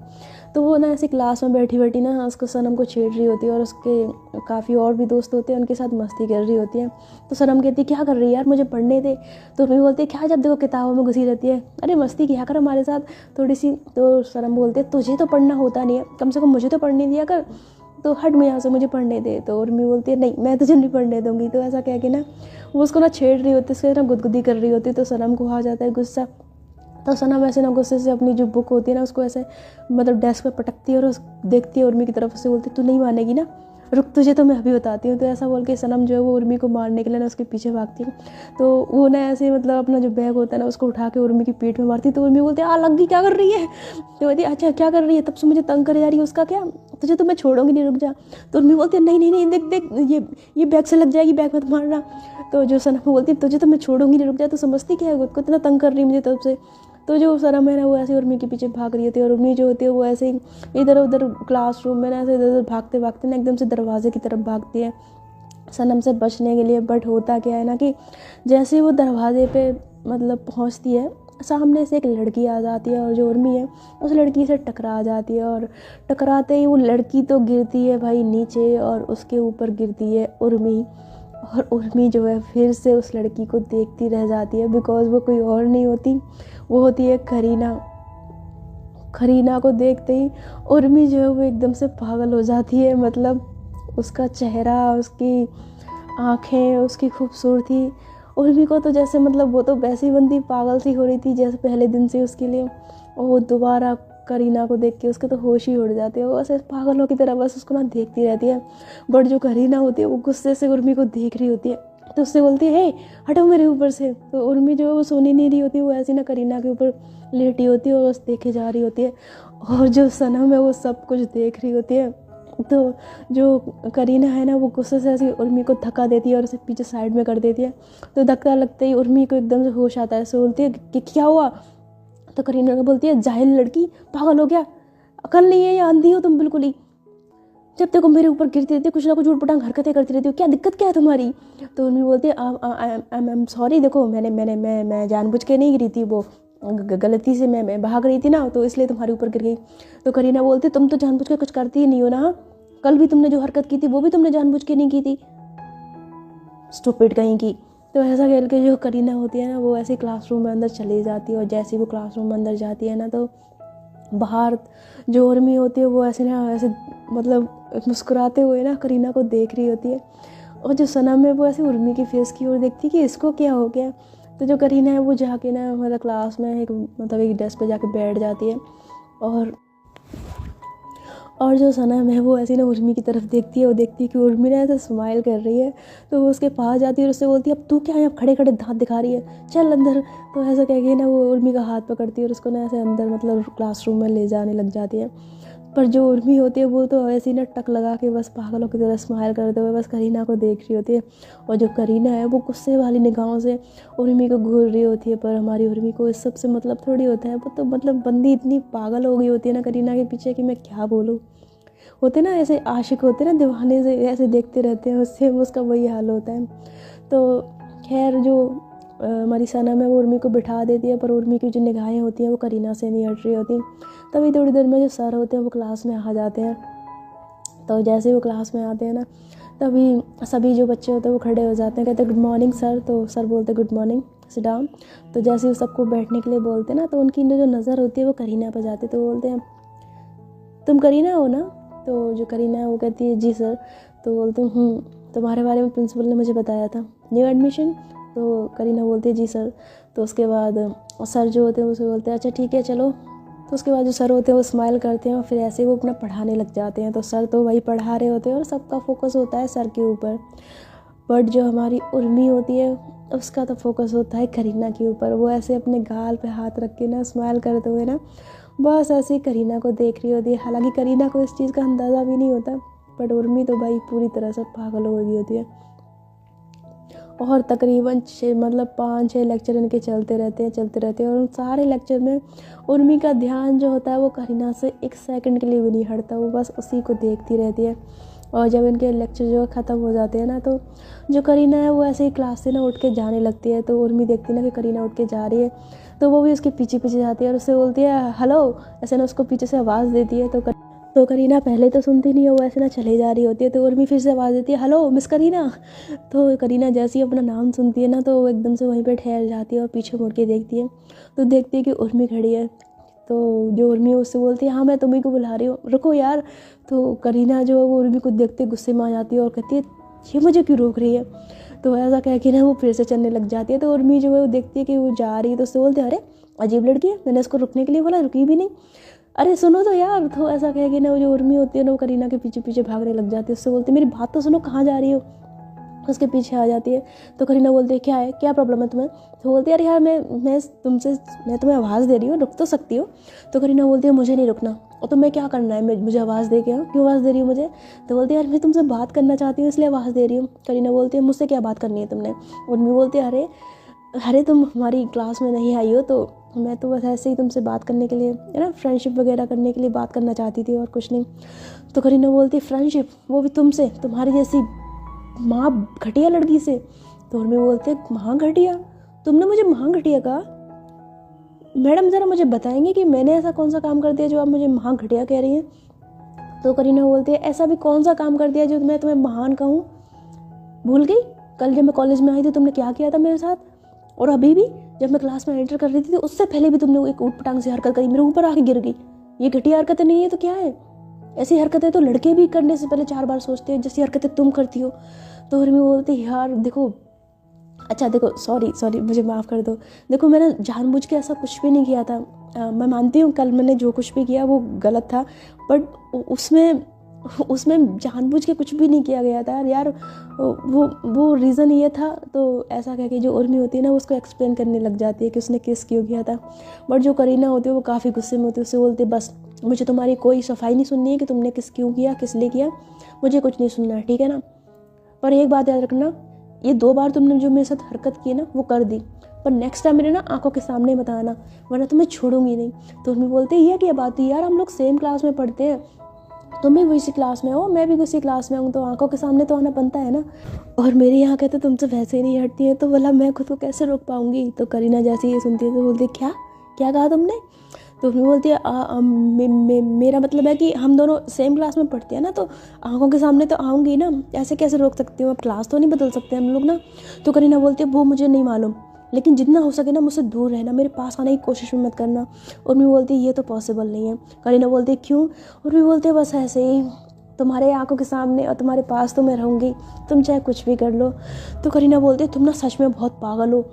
तो वो ना ऐसे क्लास में बैठी बैठी ना उसको सनम को छेड़ रही होती है, और उसके काफ़ी और भी दोस्त होते हैं, उनके साथ मस्ती कर रही होती है। तो सनम कहती है क्या कर रही है यार, मुझे पढ़ने दे। तो उर्मी बोलती है क्या जब देखो किताबों में घुसी रहती है, अरे मस्ती किया कर हमारे साथ थोड़ी सी। तो सनम बोलते है तुझे तो पढ़ना होता नहीं है, कम से कम मुझे तो पढ़ने दिया कर, तो हट मैं यहाँ से, मुझे पढ़ने दे। तो उर्मी बोलती है नहीं मैं तुझे नहीं पढ़ने दूंगी। तो ऐसा कह के ना वो उसको ना छेड़ रही होती है, उसके ना गुदगुदी कर रही होती है। तो सनम को आ जाता है गुस्सा। तो सनम ऐसे ना गुस्से से अपनी जो बुक होती है ना उसको ऐसे मतलब डेस्क पे पटकती है, और उस देखती है उर्मी की तरफ से, बोलती है तू नहीं मानेगी ना, रुक तुझे तो मैं अभी बताती हूँ। तो ऐसा बोल के सनम जो है वो उर्मी को मारने के लिए ना उसके पीछे भागती है। तो वो ना ऐसे मतलब अपना जो बैग होता है ना उसको उठा के उर्मी की पीठ में मारती है। तो उर्मी बोलती है आ लगी क्या कर रही है। तो बोलती है अच्छा क्या कर रही है, तब से मुझे तंग करे जा रही है, उसका क्या, तुझे तो मैं छोड़ूंगी नहीं, रुक जा। तो उर्मी बोलती है नहीं नहीं नहीं देख देख ये बैग से लग जाएगी, बैग मत मारना। तो जो सनम बोलती है तुझे तो मैं छोड़ूंगी नहीं, रुक जा, तो समझती क्या है, खुद को इतना तंग कर रही है मुझे तब से। तो जो सनम है ना वो ऐसे उर्मी के पीछे भाग रही होती है, और उर्मी जो होती है वो ऐसे ही इधर उधर क्लासरूम में ना ऐसे इधर उधर भागते भागते ना एकदम से दरवाजे की तरफ भागती है सनम से बचने के लिए। बट होता क्या है ना कि जैसे ही वो दरवाजे पे मतलब पहुंचती है, सामने से एक लड़की आ जाती है, और जो उर्मी है उस लड़की से टकरा जाती है, और टकराते ही वो लड़की तो गिरती है भाई नीचे, और उसके ऊपर गिरती है उर्मी। और उर्मी जो है फिर से उस लड़की को देखती रह जाती है, बिकॉज वो कोई और नहीं होती, वो होती है करीना। करीना को देखते ही उर्मी जो है वो एकदम से पागल हो जाती है। मतलब उसका चेहरा, उसकी आँखें, उसकी खूबसूरती, उर्मी को तो जैसे मतलब वो तो वैसी बंदी पागल सी हो रही थी जैसे पहले दिन से उसके लिए। और वो दोबारा करीना को देख के उसके तो होश ही उड़ जाते हैं, वो ऐसे पागलों की तरह बस उसको ना देखती रहती है। बट जो करीना होती है वो गुस्से से उर्मी को देख रही होती है, तो उससे बोलती है हे हटो मेरे ऊपर से। तो उर्मी जो है वो सोनी नहीं रही होती, वो ऐसी ना करीना के ऊपर लेटी होती है और बस देखे जा रही होती है। और जो सनम है वो सब कुछ देख रही होती है। तो जो करीना है ना वो गुस्से से ऐसी उर्मी को धक्का देती है और उसे पीछे साइड में कर देती है। तो धक्का लगते ही उर्मी को एकदम से होश आता है, सो बोलती है कि क्या हुआ। तो करीना को बोलती है जाहिल लड़की, पागल हो क्या, अकल नहीं है या अंधी हो तुम बिल्कुल ही, जब तक मेरे ऊपर गिरती रहती है कुछ ना कुछ उटपटांग हरकतें करती रहती हो, क्या दिक्कत क्या है तुम्हारी। तो उर्मी बोलती है आई एम सॉरी, देखो मैं जानबूझ के नहीं गिरी थी, वो गलती से मैं भाग रही थी ना, तो इसलिए तुम्हारे ऊपर गिर गई। तो करीना बोलती तुम तो जानबूझ के कुछ करती ही नहीं हो ना, कल भी तुमने जो हरकत की थी वो भी तुमने जानबूझ के नहीं की थी, स्टूपिड कहीं की। तो ऐसा कह के जो करीना होती है ना वो ऐसे क्लासरूम में अंदर चली जाती है, और जैसे ही वो क्लासरूम में अंदर जाती है ना तो बाहर जो उर्मी होती है वो ऐसे ना ऐसे मतलब मुस्कुराते हुए ना करीना को देख रही होती है। और जो सनम है वो ऐसे उर्मी की फेस की ओर देखती है कि इसको क्या हो गया। तो जो करीना है वो जाके ना मतलब क्लास में एक डेस्क पे जाके बैठ जाती है, और जो सनम है वो ऐसी ना उर्मी की तरफ देखती है, वो देखती है कि उर्मी ना ऐसे स्माइल कर रही है। तो वो उसके पास जाती है और उससे बोलती है अब तू क्या यहाँ खड़े खड़े दांत दिखा रही है, चल अंदर। तो ऐसा कह के ना वो उर्मी का हाथ पकड़ती है और उसको ना ऐसे अंदर मतलब क्लासरूम में ले जाने लग जाती है। पर जो उर्मी होती है वो तो ऐसी ना टक लगा के बस पागलों की तरह स्माइल करते हुए बस करीना को देख रही होती है। और जो करीना है वो गुस्से वाली निगाहों से उर्मी को घूर रही होती है, पर हमारी उर्मी को इस सब से मतलब थोड़ी होता है। वो तो मतलब बंदी इतनी पागल हो गई होती है ना करीना के पीछे कि मैं क्या बोलूँ। होते ना ऐसे आशिक होते ना दीवाने से ऐसे देखते रहते हैं, उससे उसका वही हाल होता है। तो खैर जो हमारी सनम है वो उर्मी को बिठा देती है, पर उर्मी की जो निगाहें होती हैं वो करीना से नहीं हट रही होती। तभी थोड़ी देर में जो सर होते हैं वो क्लास में आ जाते हैं। तो जैसे वो क्लास में आते हैं ना तभी सभी जो बच्चे होते हैं वो खड़े हो जाते हैं, कहते हैं गुड मॉर्निंग सर। तो सर बोलते गुड मॉर्निंग, सिट डाउन। तो जैसे वो सबको बैठने के लिए बोलते हैं ना तो उनकी जो नज़र होती है वो करीना पर जाती है। तो बोलते हैं तुम करीना हो ना। तो जो करीना है वो कहती है जी सर। तो बोलते हैं तुम्हारे बारे में प्रिंसिपल ने मुझे बताया था, न्यू एडमिशन। तो करीना बोलती है जी सर। तो उसके बाद सर जो होते हैं उसे बोलते हैं अच्छा ठीक है चलो। तो उसके बाद जो सर होते हैं वो स्माइल करते हैं और फिर ऐसे वो अपना पढ़ाने लग जाते हैं। तो सर तो वही पढ़ा रहे होते हैं और सबका फोकस होता है सर के ऊपर। बट जो हमारी उर्मी होती है उसका तो फोकस होता है करीना के ऊपर। वो ऐसे अपने गाल पे हाथ रख के ना स्माइल करते हुए ना बस ऐसे ही करीना को देख रही होती है। हालांकि करीना को इस चीज़ का अंदाज़ा भी नहीं होता, बट उर्मी तो भाई पूरी तरह से पागल हो गई होती है। और तकरीबन 5-6 लेक्चर इनके चलते रहते हैं और उन सारे लेक्चर में उर्मी का ध्यान जो होता है वो करीना से एक सेकंड के लिए भी नहीं हटता, वो बस उसी को देखती रहती है। और जब इनके लेक्चर जो ख़त्म हो जाते हैं ना, तो जो करीना है वो ऐसे ही क्लास से ना उठ के जाने लगती है। तो उर्मी देखती है ना कि करीना उठ के जा रही है, तो वो भी उसके पीछे पीछे जाती है और उससे बोलती है हेलो, ऐसे ना उसको पीछे से आवाज़ देती है। तो करीना पहले तो सुनती नहीं है, वो ऐसे ना चले जा रही होती है। तो उर्मी फिर से आवाज़ देती है हेलो मिस करीना। तो करीना जैसे ही अपना नाम सुनती है ना, तो वो एकदम से वहीं पे ठहर जाती है और पीछे मुड़ के देखती है, तो देखती है कि उर्मी खड़ी है। तो जो उर्मी है उससे बोलती है हाँ मैं तुम्ही को बुला रही हूँ, रुको यार। तो करीना जो है वो उर्मी को देखते गुस्से में आ जाती है और कहती है ये मुझे क्यों रोक रही है। तो ऐसा कह के ना वो फिर से चलने लग जाती है। तो उर्मी जो है वो देखती है कि वो जा रही है, तो उससे बोलते हैं अरे अजीब लड़की है, मैंने इसको रुकने के लिए बोला, रुकी भी नहीं, अरे सुनो तो यार। तो ऐसा कह के ना वो जो उर्मी होती है ना वो करीना के पीछे पीछे भागने लग जाती है। उससे बोलती है मेरी बात तो सुनो, कहाँ जा रही हो। उसके पीछे आ जाती है। तो करीना बोलती है क्या है, क्या प्रॉब्लम है तुम्हें। तो बोलती है अरे यार मैं तुम्हें आवाज़ दे रही हूँ, रुक तो सकती हो। तो करीना बोलती है मुझे नहीं रुकना, और तुम्हें क्या करना है, मुझे आवाज़ दे के क्यों आवाज़ दे रही हो मुझे। तो बोलती है यार मैं तुमसे बात करना चाहती हूँ इसलिए आवाज़ दे रही हूँ। करीना बोलती है मुझसे क्या बात करनी है तुमने। उर्मी बोलती है अरे तुम हमारी क्लास में नहीं आई हो, तो मैं तो बस ऐसे ही तुमसे बात करने के लिए है ना, फ्रेंडशिप वगैरह करने के लिए बात करना चाहती थी और कुछ नहीं। तो करीना बोलती है फ्रेंडशिप, वो भी तुमसे, तुम्हारी जैसी माँ घटिया लड़की से। तो उर्मी बोलती है माँ घटिया, तुमने मुझे माँ घटिया कहा। मैडम ज़रा मुझे बताएंगे कि मैंने ऐसा कौन सा काम कर दिया जो आप मुझे माँ घटिया कह रही हैं। तो करीना बोलती है ऐसा भी कौन सा काम कर दिया जो मैं तुम्हें महान कहूँ। भूल गई कल जब मैं कॉलेज में आई थी तुमने क्या किया था मेरे साथ, और अभी भी जब मैं क्लास में एंटर कर रही थी तो उससे पहले भी तुमने एक ऊट पटांग से हरकत करी, मेरे ऊपर आके गिर गई। ये घटिया हरकतें नहीं है तो क्या है। ऐसी हरकतें तो लड़के भी करने से पहले 4 बार सोचते हैं जैसी हरकतें तुम करती हो। तो उर्मी बोलती यार देखो, अच्छा देखो सॉरी मुझे माफ़ कर दो, देखो मैंने जानबूझ के ऐसा कुछ भी नहीं किया था। मैं मानती हूँ कल मैंने जो कुछ भी किया वो गलत था, बट उसमें जानबूझ के कुछ भी नहीं किया गया था यार। वो रीज़न ये था। तो ऐसा कह के जो उर्मी होती है ना उसको एक्सप्लेन करने लग जाती है कि उसने किस क्यों किया था। बट जो करीना होती है वो काफ़ी गुस्से में होती है, उससे बोलती है बस मुझे तुम्हारी कोई सफाई नहीं सुननी है कि तुमने किस क्यों किया, किस लिए किया, मुझे कुछ नहीं सुनना है, ठीक है ना। पर एक बात याद रखना, ये 2 बार तुमने जो मेरे साथ हरकत की ना वो कर दी, पर नेक्स्ट टाइम मेरे ना आंखों के सामने मत आना, वरना तुम्हें छोड़ूंगी नहीं। तो उर्मी बोलती है ये क्या बात है यार, हम लोग सेम क्लास में पढ़ते हैं, तुम भी उसी क्लास में हो, मैं भी उसी क्लास में हूँ, तो आंखों के सामने तो आना बनता है ना। और मेरी आंखें तो तुमसे वैसे ही नहीं हटती है, तो बोला मैं खुद को कैसे रोक पाऊंगी। तो करीना जैसे ही ये सुनती है तो बोलती है क्या क्या कहा तुमने। तो उसमें बोलती है मेरा मतलब है कि हम दोनों सेम क्लास में पढ़ते हैं ना, तो आंखों के सामने तो आऊँगी ना, ऐसे कैसे रोक सकती हूँ, अब क्लास तो नहीं बदल सकते हम लोग ना। तो करीना बोलती है वो मुझे नहीं मालूम, लेकिन जितना हो सके ना मुझसे दूर रहना, मेरे पास आने की कोशिश भी मत करना। और मैं बोलती है ये तो पॉसिबल नहीं है। करीना बोलती है क्यों। और मैं बोलती है बस ऐसे ही, तुम्हारे आंखों के सामने और तुम्हारे पास तो मैं रहूँगी, तुम चाहे कुछ भी कर लो। तो करीना बोलती है तुम ना सच में बहुत पागल हो,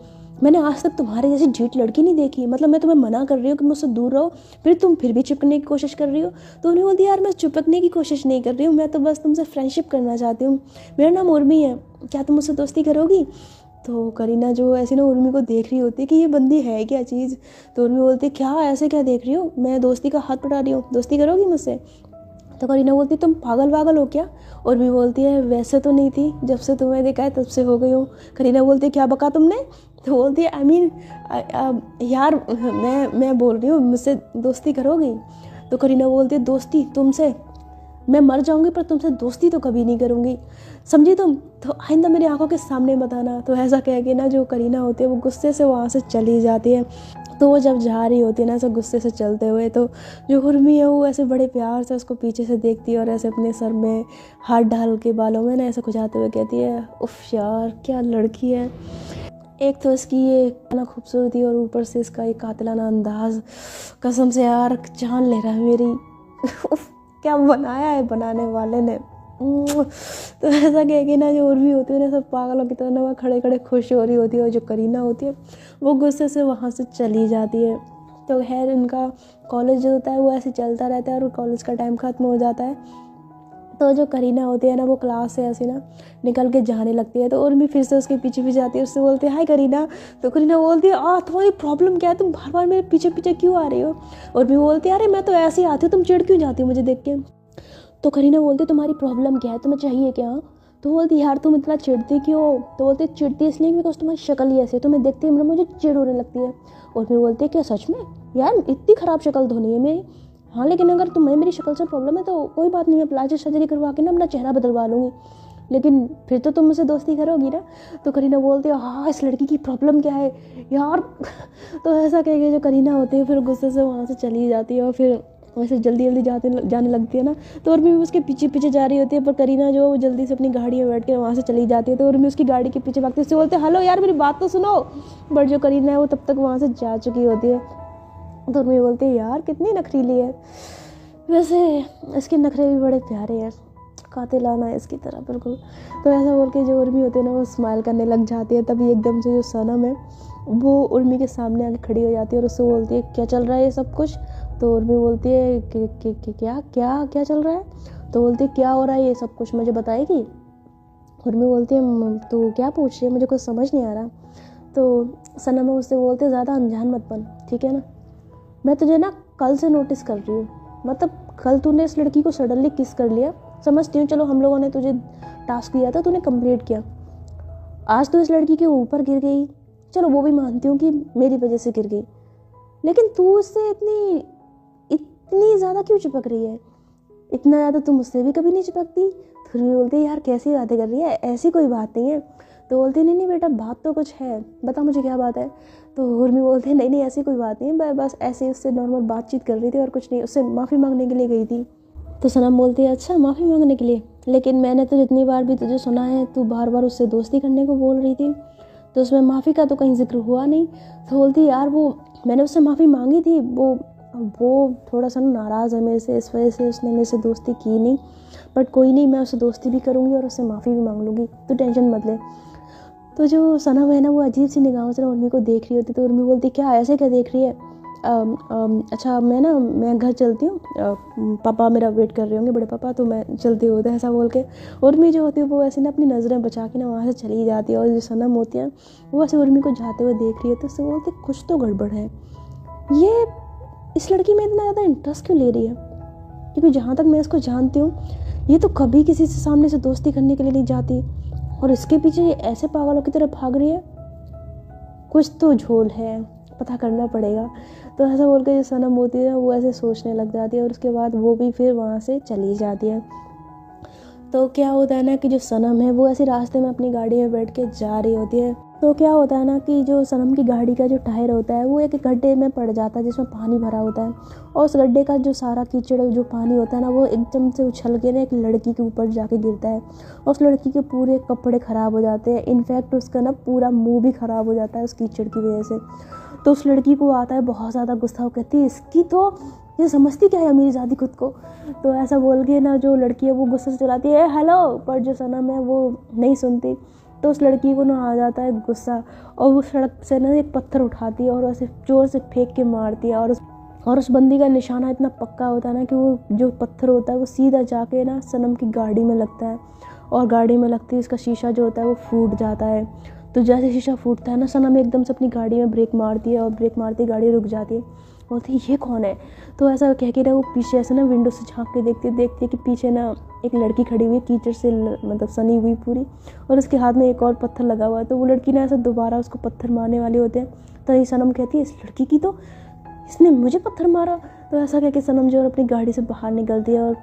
मैंने आज तक तुम्हारे जैसी झीठ लड़की नहीं देखी। मतलब मैं तुम्हें मना कर रही हूँ कि मुझसे दूर रहो, फिर तुम फिर भी चिपकने की कोशिश कर रही हो। तो उन्हें बोलती यार मैं चिपकने की कोशिश नहीं कर रही हूँ, मैं तो बस तुमसे फ्रेंडशिप करना चाहती हूँ, मेरा नाम उर्मी है, क्या तुम मुझसे दोस्ती करोगी। तो करीना जो ऐसी ना उर्मी को देख रही होती है कि ये बंदी है क्या चीज़। तो उर्मी बोलती है क्या ऐसे क्या देख रही हो, मैं दोस्ती का हाथ पटा रही हूँ, दोस्ती करोगी मुझसे। तो करीना बोलती तुम पागल हो क्या। और भी बोलती है वैसे तो नहीं थी, जब से तुम्हें देखा है तब से हो गई हूँ। करीना बोलती है क्या बका तुमने। तो बोलती है आई मीन यार मैं बोल रही हूँ मुझसे दोस्ती करोगी। तो करीना बोलती है दोस्ती तुमसे, मैं मर जाऊंगी पर तुमसे दोस्ती तो कभी नहीं करूंगी, समझी तुम, तो आइंदा मेरी आंखों के सामने मत आना। तो ऐसा कह के ना जो करीना होती है वो गुस्से से वहाँ से चली जाती है। तो वो जब जा रही होती है ना ऐसे गुस्से से चलते हुए, तो जो उर्मी है वो ऐसे बड़े प्यार से उसको पीछे से देखती है और ऐसे अपने सर में हाथ डाल के बालों में ना ऐसे खुजाते हुए कहती है उफ यार क्या लड़की है। एक तो इसकी ये ना खूबसूरती और ऊपर से इसका ये कातिलाना अंदाज, कसम से यार जान ले रहा है मेरी। उफ क्या बनाया है बनाने वाले ने। तो ऐसा कह के ना जो उर्मी होती है ना सब पागलों की तरह ना वह खड़े खड़े खुश हो रही होती है, और जो करीना होती है वो गुस्से से वहाँ से चली जाती है। तो खैर इनका कॉलेज जो होता है वो ऐसे चलता रहता है और कॉलेज का टाइम ख़त्म हो जाता है। तो जो करीना होती है ना, वो क्लास से ऐसे ना निकल के जाने लगती है, तो उर्मी फिर से उसके पीछे पीछे आती है, उससे बोलती है हाय करीना। तो करीना बोलती है तुम्हारी प्रॉब्लम क्या है, तुम बार बार मेरे पीछे पीछे क्यों आ रही हो। उर्मी बोलती है अरे मैं तो ऐसे ही आती हूँ, तुम चिढ़ क्यों जाती हो मुझे देख के। तो करीना बोलती है तुम्हारी प्रॉब्लम क्या है, तुम्हें चाहिए क्या। तो बोलती यार तुम इतना चिढ़ती क्यों। तो बोलती चिढ़ती इसलिए बिकॉज तुम्हारी शक्ल ही ऐसी है, तुम्हें देखते ही मुझे चिढ़ होने लगती है। और मैं बोलती है क्या सच में यार, इतनी ख़राब शक्ल धोनी है मेरी। हाँ लेकिन अगर तुम्हें मेरी शक्ल से प्रॉब्लम है तो कोई बात नहीं है, प्लास्टिक सर्जरी करवा के ना अपना चेहरा बदलवा लूँगी, लेकिन फिर तो तुम मुझसे दोस्ती करोगी ना। तो करीना बोलती है हाँ इस लड़की की प्रॉब्लम क्या है यार। तो ऐसा कह के जो करीना होती है फिर गुस्से से वहाँ से चली जाती है, और फिर वैसे जल्दी जल्दी जाने लगती है ना। तो उर्मी भी उसके पीछे पीछे जा रही होती है, पर करीना जो जल्दी से अपनी गाड़ी में बैठ के वहाँ से चली जाती है। तो उर्मी उसकी गाड़ी के पीछे भागती है, उससे बोलते हैं हेलो यार मेरी बात तो सुनो। बट जो करीना है वो तब तक वहाँ से जा चुकी होती है। तो उर्मी बोलती है यार कितनी नखरीली है, वैसे इसके नखरे भी बड़े प्यारे हैं, कातिलाना है इसकी तरह बिल्कुल। तो ऐसा बोल के जो उर्मी होती है ना वो स्माइल करने लग जाती है। तभी एकदम से जो सनम है वो उर्मी के सामने आके खड़ी हो जाती है और उससे बोलती है क्या चल रहा है ये सब कुछ। तो उर्मी बोलती है कि क्या क्या क्या चल रहा है। तो बोलती है क्या हो रहा है ये सब कुछ मुझे बताएगी। उर्मी बोलती है तो क्या पूछ रही है, मुझे कुछ समझ नहीं आ रहा। तो सनम उससे बोलते हैं ज़्यादा अनजान मत बन, ठीक है ना। मैं तुझे ना कल से नोटिस कर रही हूँ, मतलब कल तूने इस लड़की को सडनली किस कर लिया, समझती हूँ चलो हम लोगों ने तुझे टास्क दिया था तूने कंप्लीट किया। आज तो इस लड़की के ऊपर गिर गई, चलो वो भी मानती हूँ कि मेरी वजह से गिर गई, लेकिन तू उससे इतनी ज़्यादा क्यों चिपक रही है, इतना ज़्यादा तुम मुझसे भी कभी नहीं चिपकती। फिर भी बोलती है यार कैसी बातें कर रही है, ऐसी कोई बात नहीं है। तो बोलती नहीं बेटा बात तो कुछ है, बता मुझे क्या बात है। तो उर्मी बोलते हैं नहीं ऐसी कोई बात नहीं है, बस ऐसे उससे नॉर्मल बातचीत कर रही थी और कुछ नहीं, उससे माफ़ी मांगने के लिए गई थी। तो सनम बोलती है अच्छा माफ़ी मांगने के लिए, लेकिन मैंने तो जितनी बार भी तुझे सुना है तू बार बार उससे दोस्ती करने को बोल रही थी, तो उसमें माफ़ी का तो कहीं जिक्र हुआ नहीं। तो बोलती यार वो मैंने उससे माफ़ी मांगी थी, वो थोड़ा सा नाराज़ है मेरे से, इस वजह से उसने मेरे से दोस्ती की नहीं, बट कोई नहीं मैं उससे दोस्ती भी करूँगी और उससे माफ़ी भी मांग लूँगी, तो टेंशन मत ले। तो जो सनम है ना वो अजीब सी निगाहों से उर्मी को देख रही होती। तो उर्मी बोलती क्या ऐसे क्या देख रही है। अच्छा मैं घर चलती हूँ, पापा मेरा वेट कर रहे होंगे बड़े पापा, तो मैं चलती हूँ। तो ऐसा बोल के उर्मी जो होती है वो ऐसे ना अपनी नज़रें बचा के ना वहाँ से चली जाती है। और जो सनम होती है वो ऐसे उर्मी को जाते हुए देख रही है, तो उससे बोलती कुछ तो गड़बड़ है, ये इस लड़की में इतना ज़्यादा इंटरेस्ट क्यों ले रही है, क्योंकि जहाँ तक मैं इसको जानती हूँ ये तो कभी किसी से सामने से दोस्ती करने के लिए नहीं जाती, और इसके पीछे ये ऐसे पागलों की तरह भाग रही है, कुछ तो झोल है, पता करना पड़ेगा। तो ऐसा बोल के जो सनम होती है वो ऐसे सोचने लग जाती है, और उसके बाद वो भी फिर वहाँ से चली जाती है। तो क्या होता है ना कि जो सनम है वो ऐसे रास्ते में अपनी गाड़ी में बैठ के जा रही होती है। तो क्या होता है ना कि जो सनम की गाड़ी का जो टायर होता है वो एक गड्ढे में पड़ जाता है जिसमें पानी भरा होता है, और उस गड्ढे का जो सारा कीचड़ जो पानी होता है ना वो एकदम से उछल के ना एक लड़की के ऊपर जाके गिरता है, और उस लड़की के पूरे कपड़े ख़राब हो जाते हैं, इनफैक्ट उसका ना पूरा मुँह भी ख़राब हो जाता है उस कीचड़ की वजह से। तो उस लड़की को आता है बहुत ज़्यादा गुस्सा, वो कहती है इसकी तो ये समझती क्या है अमीर ज़ादी खुद को। तो ऐसा बोल के ना जो लड़की है वो गुस्से से चलाती है हेलो, पर जो सनम है वो नहीं सुनती। तो उस लड़की को ना आ जाता है गुस्सा, और वो सड़क से ना एक पत्थर उठाती है और ऐसे जोर से फेंक के मारती है, और उस बंदी का निशाना इतना पक्का होता है ना कि वो जो पत्थर होता है वो सीधा जाके ना सनम की गाड़ी में लगता है, और गाड़ी में लगती है इसका शीशा जो होता है वो फूट जाता है। तो जैसे शीशा फूटता है ना सनम एकदम से अपनी गाड़ी में ब्रेक मारती है, और ब्रेक मारती गाड़ी रुक जाती है, बोलती है ये कौन है। तो ऐसा कह के ना वो पीछे ऐसे ना विंडो से झांक के देखती है कि पीछे ना एक लड़की खड़ी हुई कीचड़ से मतलब सनी हुई पूरी, और उसके हाथ में एक और पत्थर लगा हुआ है। तो वो लड़की ना ऐसा दोबारा उसको पत्थर मारने वाले होते हैं, तो ये सनम कहती है इस लड़की की तो इसने मुझे पत्थर मारा। तो ऐसा कह के सनम जो अपनी गाड़ी से बाहर निकलती है, और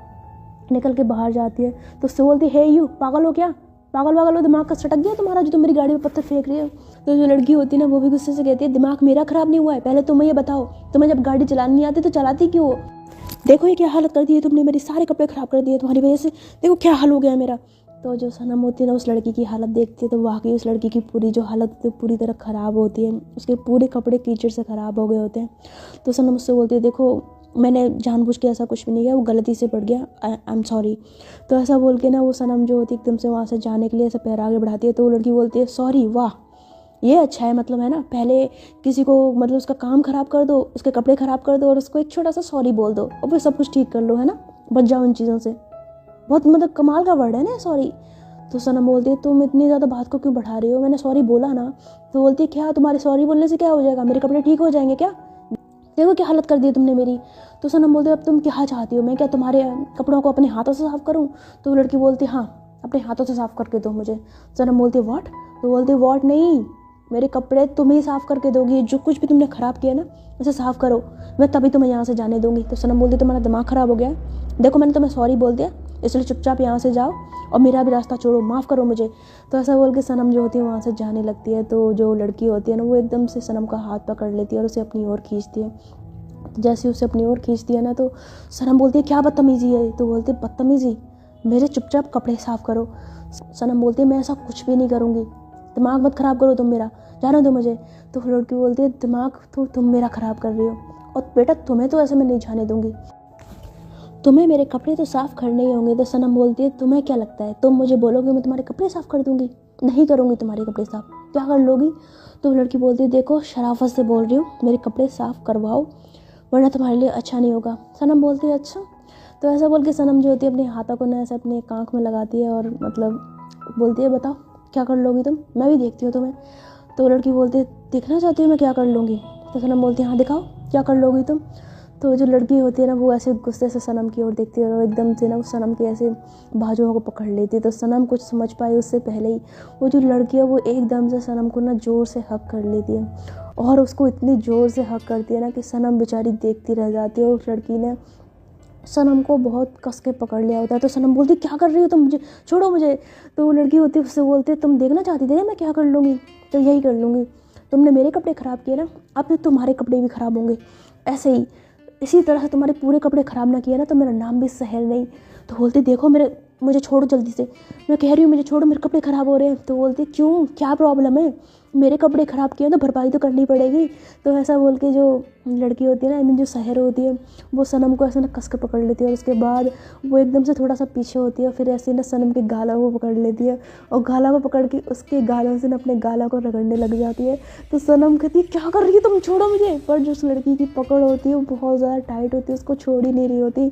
निकल के बाहर जाती है। तो उससे बोलती है यू पागल हो क्या, पागल हो, दिमाग का सटक गया तुम्हारा जो तुम मेरी गाड़ी में पत्थर फेंक रही हो। तो जो लड़की होती है ना वो भी गुस्से से कहती है दिमाग मेरा ख़राब नहीं हुआ है, पहले तुम्हें ये बताओ तुम्हें जब गाड़ी चलानी नहीं आती तो चलाती क्यों हो, देखो ये क्या हालत कर दी है तुमने, मेरे सारे कपड़े ख़राब कर दिए तुम्हारी वजह से, देखो क्या हाल हो गया मेरा। तो जो सनम होती है ना उस लड़की की हालत देखती है, तो वाकई उस लड़की की पूरी जो हालत होती है पूरी तरह ख़राब होती है, उसके पूरे कपड़े कीचड़ से ख़राब हो गए होते हैं। तो सनम उससे बोलती है देखो मैंने जानबूझ के ऐसा कुछ भी नहीं किया, वो गलती से पड़ गया, आई एम सॉरी। तो ऐसा बोल के ना वो सनम जो होती है एकदम से वहाँ से जाने के लिए ऐसा पैर आगे बढ़ाती है। तो वो लड़की बोलती है सॉरी, वाह ये अच्छा है, मतलब है ना, पहले किसी को मतलब उसका काम ख़राब कर दो, उसके कपड़े ख़राब कर दो, और उसको एक छोटा सा सॉरी बोल दो और फिर सब कुछ ठीक कर लो, है ना, बच जाओ इन चीज़ों से। बहुत मतलब कमाल का वर्ड है ना सॉरी। तो सनम बोलती है तुम इतनी ज़्यादा बात को क्यों बढ़ा रही हो, मैंने सॉरी बोला ना। तो बोलती है क्या तुम्हारे सॉरी बोलने से क्या हो जाएगा, मेरे कपड़े ठीक हो जाएंगे क्या, देखो क्या हालत कर दी तुमने मेरी। तो सनम बोलती है अब तुम क्या चाहती हो, मैं क्या तुम्हारे कपड़ों को अपने हाथों से साफ़ करूँ। तो वो लड़की बोलती है हाँ अपने हाथों से साफ़ करके दो मुझे। सनम बोलती है व्हाट। तो बोलती है व्हाट नहीं, मेरे कपड़े तुम ही साफ़ करके दोगी, जो कुछ भी तुमने ख़राब किया ना उसे साफ़ करो, मैं तभी तुम्हें यहाँ से जाने दूँगी। तो सनम बोलती तुम्हारा दिमाग ख़राब हो गया है, देखो मैंने तुम्हें सॉरी बोल दिया, इसलिए चुपचाप यहाँ से जाओ और मेरा भी रास्ता छोड़ो, माफ़ करो मुझे। तो ऐसा बोल के सनम जो होती है वहाँ से जाने लगती है। तो जो लड़की होती है ना वो एकदम से सनम का हाथ पकड़ लेती है और उसे अपनी ओर खींचती है। जैसे उसे अपनी ओर खींचती है ना तो सनम बोलती है क्या बदतमीज़ी है। तो बोलती है बदतमीज़ी, मेरे चुपचाप कपड़े साफ़ करो। सनम बोलती है मैं ऐसा कुछ भी नहीं करूँगी, दिमाग मत ख़राब करो तुम मेरा, जाने दो मुझे। तो लड़की बोलती है दिमाग तो तुम मेरा ख़राब कर रही हो, और बेटा तुम्हें तो ऐसे मैं नहीं जाने दूँगी, तुम्हें मेरे कपड़े तो साफ़ करने ही होंगे। तो सनम बोलती है तुम्हें क्या लगता है तुम मुझे बोलोगे मैं तुम्हारे कपड़े साफ़ कर दूँगी, नहीं करूँगी तुम्हारे कपड़े साफ़, क्या कर लोगी। तो लड़की बोलती है देखो शराफत से बोल रही हूँ, मेरे कपड़े साफ़ करवाओ वरना तुम्हारे लिए अच्छा नहीं होगा। सनम बोलती है अच्छा। तो ऐसा बोल के सनम जो होती है अपने हाथों को ना ऐसे अपने आँख में लगाती है और मतलब बोलती है बताओ क्या कर लोगी तुम, मैं भी देखती हूँ तुम्हें। तो लड़की बोलती है देखना चाहती हूँ मैं क्या कर लूँगी। तो सनम बोलती है हाँ दिखाओ क्या कर लोगी तुम। तो जो लड़की होती है ना वो ऐसे गुस्से से सनम की ओर देखती है और एकदम से ना वो सनम के ऐसे बाजुओं को पकड़ लेती है। तो सनम कुछ समझ पाई उससे पहले ही वो जो लड़की है वो एकदम से सनम को ना ज़ोर से हक कर लेती है और उसको इतनी ज़ोर से हक करती है ना कि सनम बेचारी देखती रह जाती है। और उस लड़की ने सनम को बहुत कस के पकड़ लिया होता है। तो सनम बोलती क्या कर रही हो तुम, मुझे छोड़ो मुझे। तो वो लड़की होती है उससे बोलती है तुम देखना चाहती थी ना मैं क्या कर लूँगी, तो यही कर लूँगी, तुमने मेरे कपड़े ख़राब किए ना अब तो तुम्हारे कपड़े भी ख़राब होंगे, ऐसे ही इसी तरह से तुम्हारे पूरे कपड़े ख़राब ना किए ना तो मेरा नाम भी सहल नहीं। तो बोलती देखो मेरे मुझे छोड़ो जल्दी से, मैं कह रही हूँ मुझे छोड़ो मेरे कपड़े ख़राब हो रहे हैं। तो बोलती क्यों क्या प्रॉब्लम है, मेरे कपड़े ख़राब किए तो भरपाई तो करनी पड़ेगी। तो ऐसा बोल के जो लड़की होती है ना आई मीन जो सहर होती है वो सनम को ऐसे ना कस के पकड़ लेती है और उसके बाद वो एकदम से थोड़ा सा पीछे होती है और फिर ऐसे ना सनम के गालों को पकड़ लेती है और गालों को पकड़ के उसके गालों से ना अपने गालों को रगड़ने लग जाती है। तो सनम कहती है क्या कर रही है तुम, छोड़ो मुझे। पर जो उस लड़की की पकड़ होती है वो बहुत ज़्यादा टाइट होती है, उसको छोड़ ही नहीं रही होती।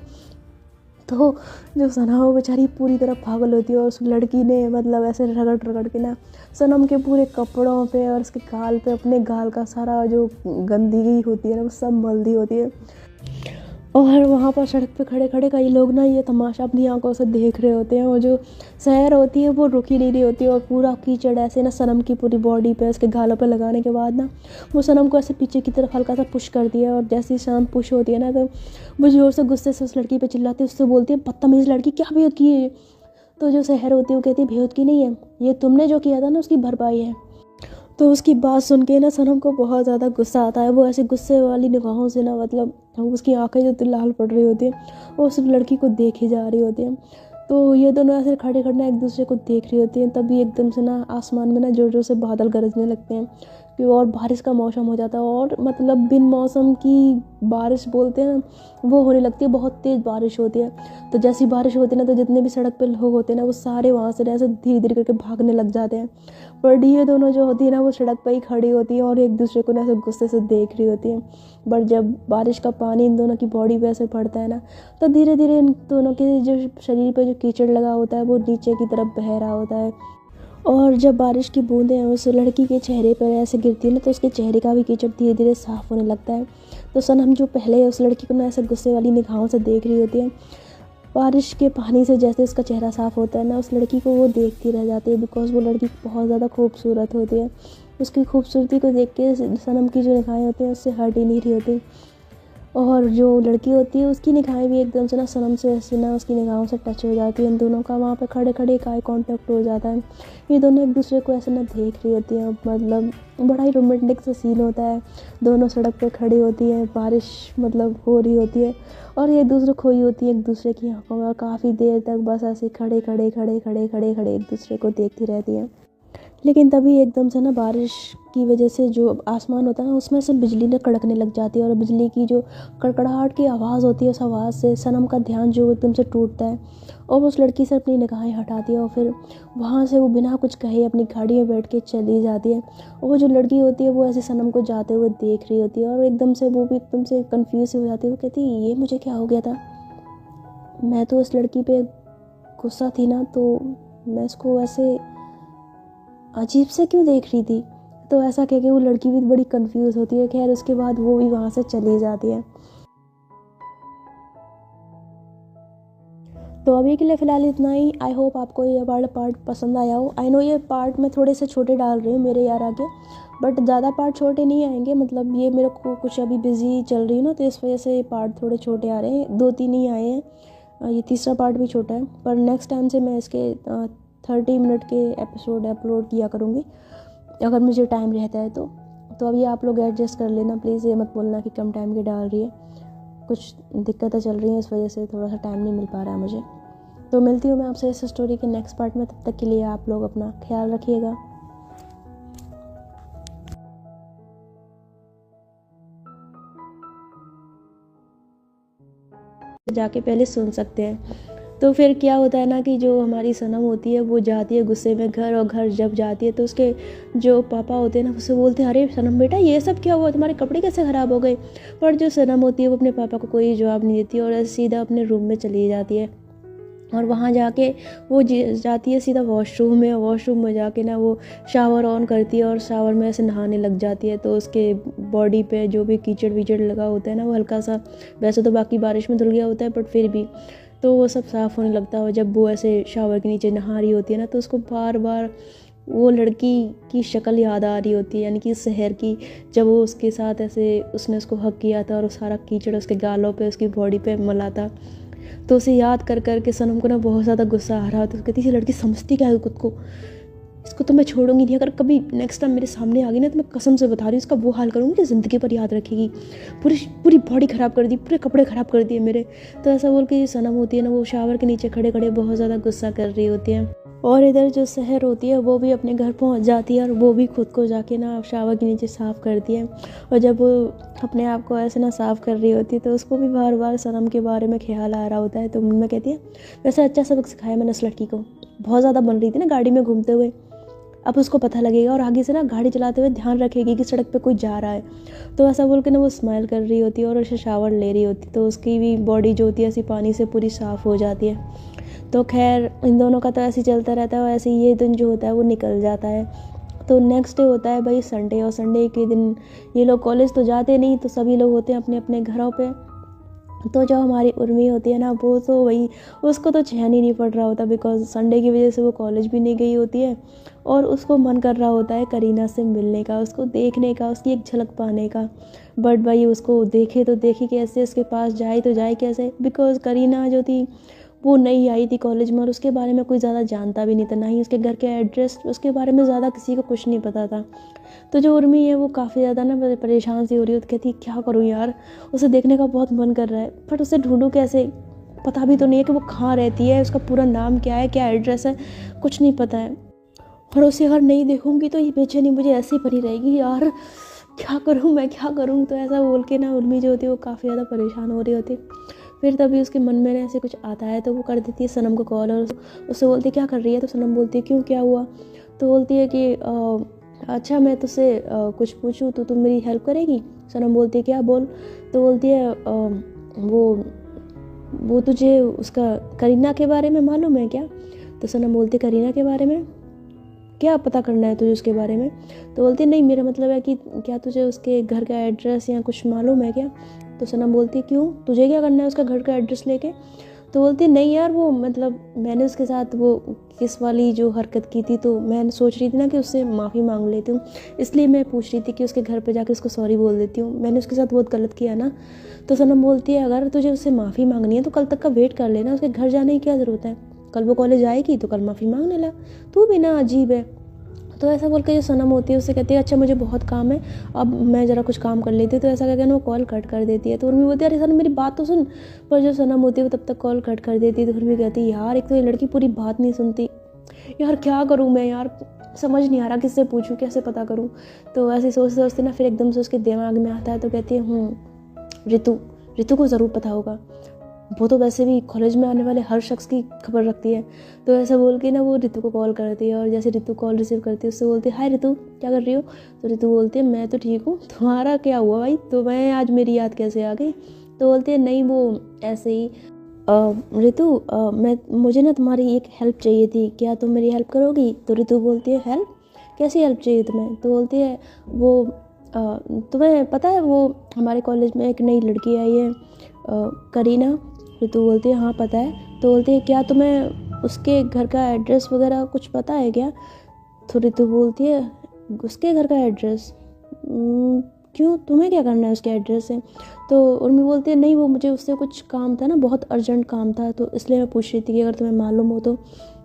तो जो सना वो बेचारी पूरी तरह पागल होती है और उस लड़की ने मतलब ऐसे रगड़ रगड़ के ना सनम के पूरे कपड़ों पे और उसके गाल पे अपने गाल का सारा जो गंदगी होती है ना वो सब मल दी होती है। और वहाँ पर सड़क पे खड़े खड़े कई लोग ना ये तमाशा अपनी आंखों से देख रहे होते हैं और जो सहर होती है वो रुकी नहीं रही होती है और पूरा कीचड़ ऐसे ना सनम की पूरी बॉडी पे उसके गालों पे लगाने के बाद ना वो सनम को ऐसे पीछे की तरफ हल्का सा पुश करती है। और जैसे ही सनम पुश होती है ना तो वो जोर से गुस्से से उस लड़की पे चिल्लाती है, उससे बोलती है बदतमीज़ लड़की क्या बेइज्जती की है। तो जो सहर होती है वो कहती है बेइज्जती की नहीं है, ये तुमने जो किया था ना उसकी भरपाई है। तो उसकी बात सुन के ना सनम को बहुत ज़्यादा गुस्सा आता है, वो ऐसे गुस्से वाली निगाहों से ना मतलब उसकी आंखें जो लाल पड़ रही होती हैं वो उस लड़की को देखी जा रही होती हैं। तो ये दोनों ऐसे खड़े खड़े एक दूसरे को देख रही होती हैं। तभी एकदम से ना आसमान में ना जोर जोर से बादल गरजने लगते हैं कि और बारिश का मौसम हो जाता है और मतलब बिन मौसम की बारिश बोलते हैं ना वो होने लगती है, बहुत तेज़ बारिश होती है। तो जैसी बारिश होती है ना तो जितने भी सड़क पे लोग होते हैं ना वो सारे वहाँ से ऐसे धीरे धीरे करके भागने लग जाते हैं। पर ये दोनों जो होती है ना वो सड़क पर ही खड़ी होती है और एक दूसरे को ना ऐसे गुस्से से देख रही होती है। बट जब बारिश का पानी इन दोनों की बॉडी पे ऐसे पड़ता है ना तो धीरे धीरे इन दोनों के जो शरीर पे जो कीचड़ लगा होता है वो नीचे की तरफ बह रहा होता है। और जब बारिश की बूंदें उस लड़की के चेहरे पर ऐसे गिरती है ना तो उसके चेहरे का भी कीचड़ धीरे धीरे साफ होने लगता है। तो सनम जो पहले उस लड़की को ना ऐसे गुस्से वाली निगाहों से देख रही होती है, बारिश के पानी से जैसे उसका चेहरा साफ़ होता है ना उस लड़की को वो देखती रह जाती है बिकॉज़ वो लड़की बहुत ज़्यादा खूबसूरत होती है। उसकी खूबसूरती को देख के सनम की जो निगाहें होती हैं उससे हट ही नहीं रही होती। और जो लड़की होती है उसकी निगाहें भी एकदम से ना सनम से ऐसे ना उसकी निगाहों से टच हो जाती है। इन दोनों का वहाँ पे खड़े खड़े एक आई कांटेक्ट हो जाता है। ये दोनों एक दूसरे को ऐसे ना देख रही होती हैं, मतलब बड़ा ही रोमांटिक सा सीन होता है। दोनों सड़क पे खड़ी होती हैं, बारिश मतलब हो रही होती है और ये एक दूसरे खोई होती है एक दूसरे की आंखों में और काफ़ी देर तक बस ऐसे खड़े खड़े खड़े खड़े खड़े खड़े एक दूसरे को देखती रहती हैं। लेकिन तभी एकदम से ना बारिश की वजह से जो आसमान होता है ना उसमें से बिजली ना कड़कने लग जाती है और बिजली की जो कड़कड़ाहट की आवाज़ होती है उस आवाज़ से सनम का ध्यान जो एकदम से टूटता है और वो उस लड़की से अपनी निगाहें हटाती है और फिर वहाँ से वो बिना कुछ कहे अपनी गाड़ी में बैठ के चली जाती है। और वो जो लड़की होती है वो ऐसे सनम को जाते हुए देख रही होती है और एकदम से वो भी एकदम से कन्फ्यूज़ हो जाती है। वो कहती है ये मुझे क्या हो गया था, मैं तो उस लड़की पे गुस्सा थी ना, तो मैं इसको ऐसे अजीब से क्यों देख रही थी। तो ऐसा कह के वो लड़की भी बड़ी कंफ्यूज होती है। खैर उसके बाद वो भी वहाँ से चली जाती है। तो अभी के लिए फ़िलहाल इतना ही। आई होप आपको ये वाला पार्ट पसंद आया हो। आई नो ये पार्ट मैं थोड़े से छोटे डाल रही हूँ मेरे यार आगे, बट ज़्यादा पार्ट छोटे नहीं आएंगे। मतलब ये मेरे को कुछ अभी बिज़ी चल रही हूँ ना, तो इस वजह से पार्ट थोड़े छोटे आ रहे हैं। 2-3 ही आए हैं, ये तीसरा पार्ट भी छोटा है। पर नेक्स्ट टाइम से मैं इसके 30 मिनट के एपिसोड अपलोड किया करूँगी, अगर मुझे टाइम रहता है तो अभी आप लोग एडजस्ट कर लेना प्लीज़। ये मत बोलना कि कम टाइम की डाल रही है, कुछ दिक्कतें चल रही हैं, इस वजह से थोड़ा सा टाइम नहीं मिल पा रहा है मुझे। तो मिलती हूँ मैं आपसे इस स्टोरी के नेक्स्ट पार्ट में। तब तक के लिए आप लोग अपना ख्याल रखिएगा। जाके पहले सुन सकते हैं। तो फिर क्या होता है ना कि जो हमारी सनम होती है वो जाती है गुस्से में घर, और घर जब जाती है तो उसके जो पापा होते हैं ना उससे बोलते हैं, अरे सनम बेटा ये सब क्या हुआ, तुम्हारे कपड़े कैसे ख़राब हो गए। पर जो सनम होती है वो अपने पापा को कोई जवाब नहीं देती और सीधा अपने रूम में चली जाती है। और वहाँ जाके वो जाती है सीधा वॉशरूम में। वॉशरूम में जाके ना वो शावर ऑन करती है और शावर में ऐसे नहाने लग जाती है। तो उसके बॉडी पे जो भी कीचड़ वीचड़ लगा होता है ना, वो हल्का सा, वैसे तो बाकी बारिश में धुल गया होता है बट फिर भी, तो वो सब साफ़ होने लगता है। और जब वो ऐसे शावर के नीचे नहा रही होती है ना, तो उसको बार बार वो लड़की की शक्ल याद आ रही होती है, यानी कि शहर की, जब वो उसके साथ ऐसे उसने उसको हक किया था और सारा कीचड़ उसके गालों पे उसकी बॉडी पे मला था। तो उसे याद कर कर के सनम को ना बहुत ज़्यादा गुस्सा आ रहा था। तो कहती ये लड़की समझती क्या है खुद को, इसको तो मैं छोड़ूंगी नहीं। अगर कभी नेक्स्ट टाइम मेरे सामने आ गई ना, तो मैं कसम से बता रही हूँ इसका वो हाल करूँगी कि ज़िंदगी पर याद रखेगी। पूरी पूरी बॉडी ख़राब कर दी, पूरे कपड़े ख़राब कर दिए मेरे। तो ऐसा बोल के सनम होती है ना, वो शावर के नीचे खड़े खड़े बहुत ज़्यादा गुस्सा कर रही होती है। और इधर जो शहर होती है वो भी अपने घर पहुंच जाती है और वो भी खुद को जाके ना शावर के नीचे साफ़ करती है। और जब वो अपने आप को ऐसे ना साफ़ कर रही होती है तो उसको भी बार बार सनम के बारे में ख्याल आ रहा होता है। तो मैं कहती है वैसे अच्छा सबक सिखाया मैंने उस लड़की को, बहुत ज़्यादा बन रही थी ना गाड़ी में घूमते हुए, अब उसको पता लगेगा और आगे से ना गाड़ी चलाते हुए ध्यान रखेगी कि सड़क पे कोई जा रहा है। तो ऐसा बोल के ना वो स्माइल कर रही होती है और उसे शावर ले रही होती है। तो उसकी भी बॉडी जो होती है ऐसी पानी से पूरी साफ़ हो जाती है। तो खैर इन दोनों का तो ऐसे ही चलता रहता है और ऐसे ये दिन जो होता है वो निकल जाता है। तो नेक्स्ट डे होता है भाई संडे, और संडे के दिन ये लोग कॉलेज तो जाते नहीं, तो सभी लोग होते हैं अपने अपने घरों पे। तो जो हमारी उर्मी होती है ना, वो तो वही, उसको तो चैन ही नहीं पड़ रहा होता, बिकॉज संडे की वजह से वो कॉलेज भी नहीं गई होती है और उसको मन कर रहा होता है करीना से मिलने का, उसको देखने का, उसकी एक झलक पाने का। बट भाई उसको देखे तो देखी कैसे, उसके पास जाए तो जाए कैसे, बिकॉज करीना जो थी वो नई आई थी कॉलेज में और उसके बारे में कोई ज़्यादा जानता भी नहीं था, ना ही उसके घर के एड्रेस, उसके बारे में ज़्यादा किसी को कुछ नहीं पता था। तो जो उर्मी है वो काफ़ी ज़्यादा ना परेशान सी हो रही है। तो कहती क्या करूँ यार, उसे देखने का बहुत मन कर रहा है, बट उसे ढूंढूं कैसे, पता भी तो नहीं है कि वो कहाँ रहती है, उसका पूरा नाम क्या है, क्या एड्रेस है, कुछ नहीं पता है। और उसे अगर नहीं देखूंगी तो ये बेचैनी मुझे ऐसे ही बनी रहेगी, यार क्या करूँ मैं, क्या करूँ। तो ऐसा बोल के ना उर्मी जो होती है वो काफ़ी ज़्यादा परेशान हो रही होती। फिर तभी उसके मन में ऐसे कुछ आता है, तो वो कर देती है सनम को कॉल और उससे बोलती है क्या कर रही है। तो सनम बोलती है क्यों, क्या हुआ। तो बोलती है कि अच्छा मैं तुझसे कुछ पूछूं तो तुम मेरी हेल्प करेगी। सनम बोलती है क्या, बोल। तो बोलती है वो तुझे उसका करीना के बारे में मालूम है क्या। तो सनम बोलती है करीना के बारे में क्या पता करना है तुझे उसके बारे में। तो बोलती है नहीं, मेरा मतलब है कि क्या तुझे उसके घर का एड्रेस या कुछ मालूम है क्या। तो सनम बोलती है क्यों, तुझे क्या करना है उसका घर का एड्रेस लेके। तो बोलती है नहीं यार, वो मतलब मैंने उसके साथ वो किस वाली जो हरकत की थी, तो मैं सोच रही थी ना कि उससे माफ़ी मांग लेती हूँ, इसलिए मैं पूछ रही थी कि उसके घर पे जाकर उसको सॉरी बोल देती हूँ, मैंने उसके साथ बहुत गलत किया ना। तो सनम बोलती है अगर तुझे उससे माफ़ी मांगनी है तो कल तक का वेट कर लेना, उसके घर जाने की क्या ज़रूरत है, कल वो कॉलेज आएगी तो कल माफ़ी मांगने ला, तू भी ना अजीब है। तो ऐसा बोल के जो सनम होती है उससे कहती है अच्छा मुझे बहुत काम है, अब मैं ज़रा कुछ काम कर लेती हूँ। तो ऐसा करके ना वो कॉल कट कर देती है। तो उर्मी बोलती है अरे सनम मेरी बात तो सुन। पर जो सनम होती है वो तब तक कॉल कट कर देती है। तो उर्मी कहती है यार एक तो ये लड़की पूरी बात नहीं सुनती, यार क्या करूँ मैं, यार समझ नहीं आ रहा किससे पूछूँ, कैसे पता करूँ। तो ऐसे सोचते सोचते ना फिर एकदम से उसके दिमाग में आता है। तो कहती है रितु को ज़रूर पता होगा, वो तो वैसे भी कॉलेज में आने वाले हर शख्स की खबर रखती है। तो ऐसा बोल के ना वो रितु को कॉल करती है और जैसे रितु कॉल रिसीव करती है उससे बोलती है हाय रितु क्या कर रही हो। तो रितु बोलती है मैं तो ठीक हूँ, तुम्हारा क्या हुआ भाई, तो मैं आज मेरी याद कैसे आ गई। तो बोलती है नहीं वो ऐसे ही, रितु, मैं मुझे ना तुम्हारी एक हेल्प चाहिए थी, क्या तुम मेरी हेल्प करोगी? तो रितु बोलती है हेल्प? कैसी हेल्प चाहिए तुम्हें? तो बोलती है वो तुम्हें पता है वो हमारे कॉलेज में एक नई लड़की आई है, करीना। रितु बोलती है हाँ पता है। तो बोलती है क्या तुम्हें उसके घर का एड्रेस वगैरह कुछ पता है क्या? तो रितु बोलती है उसके घर का एड्रेस? क्यों, तुम्हें क्या करना है उसके एड्रेस से? तो उर्मी बोलती है नहीं, वो मुझे उससे कुछ काम था ना, बहुत अर्जेंट काम था, तो इसलिए मैं पूछ रही थी कि अगर तुम्हें मालूम हो तो।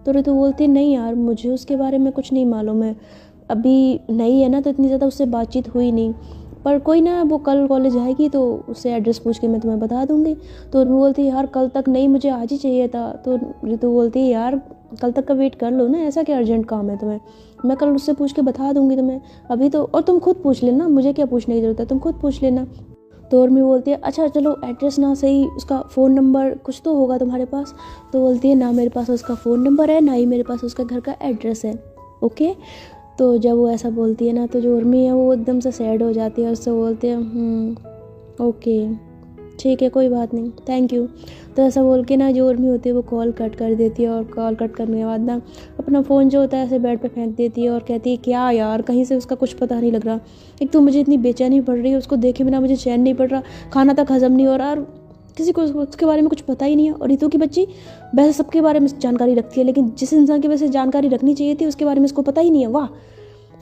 तो रितु बोलती है नहीं यार, मुझे उसके बारे में कुछ नहीं मालूम है, अभी नई है ना तो इतनी ज़्यादा उससे बातचीत हुई नहीं, पर कोई ना, वो कल कॉलेज आएगी तो उससे एड्रेस पूछ के मैं तुम्हें बता दूंगी। तो उर्मी बोलती है यार कल तक नहीं, मुझे आज ही चाहिए था। तो रितु बोलती है यार कल तक का वेट कर लो ना, ऐसा क्या अर्जेंट काम है तुम्हें, मैं कल उससे पूछ के बता दूंगी तुम्हें, अभी तो, और तुम खुद पूछ लेना, मुझे क्या पूछने की ज़रूरत है, तुम खुद पूछ लेना। तो उर्मी बोलती है अच्छा चलो, एड्रेस ना सही, उसका फ़ोन नंबर कुछ तो होगा तुम्हारे पास? तो बोलती है ना मेरे पास उसका फ़ोन नंबर है, ना ही मेरे पास उसका घर का एड्रेस है। ओके। तो जब वो ऐसा बोलती है ना, तो जो उर्मी है वो एकदम से सैड हो जाती है और उससे बोलती है ओके ठीक है, कोई बात नहीं, थैंक यू। तो ऐसा बोल के ना जो उर्मी होती है वो कॉल कट कर देती है, और कॉल कट करने के बाद ना अपना फ़ोन जो होता है ऐसे बेड पे फेंक देती है और कहती है क्या यार, कहीं से उसका कुछ पता नहीं लग रहा, एक तो मुझे इतनी बेचैनी पड़ रही है, उसको देखे बिना मुझे चैन नहीं पड़ रहा, खाना तक हजम नहीं हो रहा, और किसी को उसके बारे में कुछ पता ही नहीं है। और रितु की बच्ची वैसे सबके बारे में जानकारी रखती है, लेकिन जिस इंसान की वैसे जानकारी रखनी चाहिए थी उसके बारे में उसको पता ही नहीं है, वाह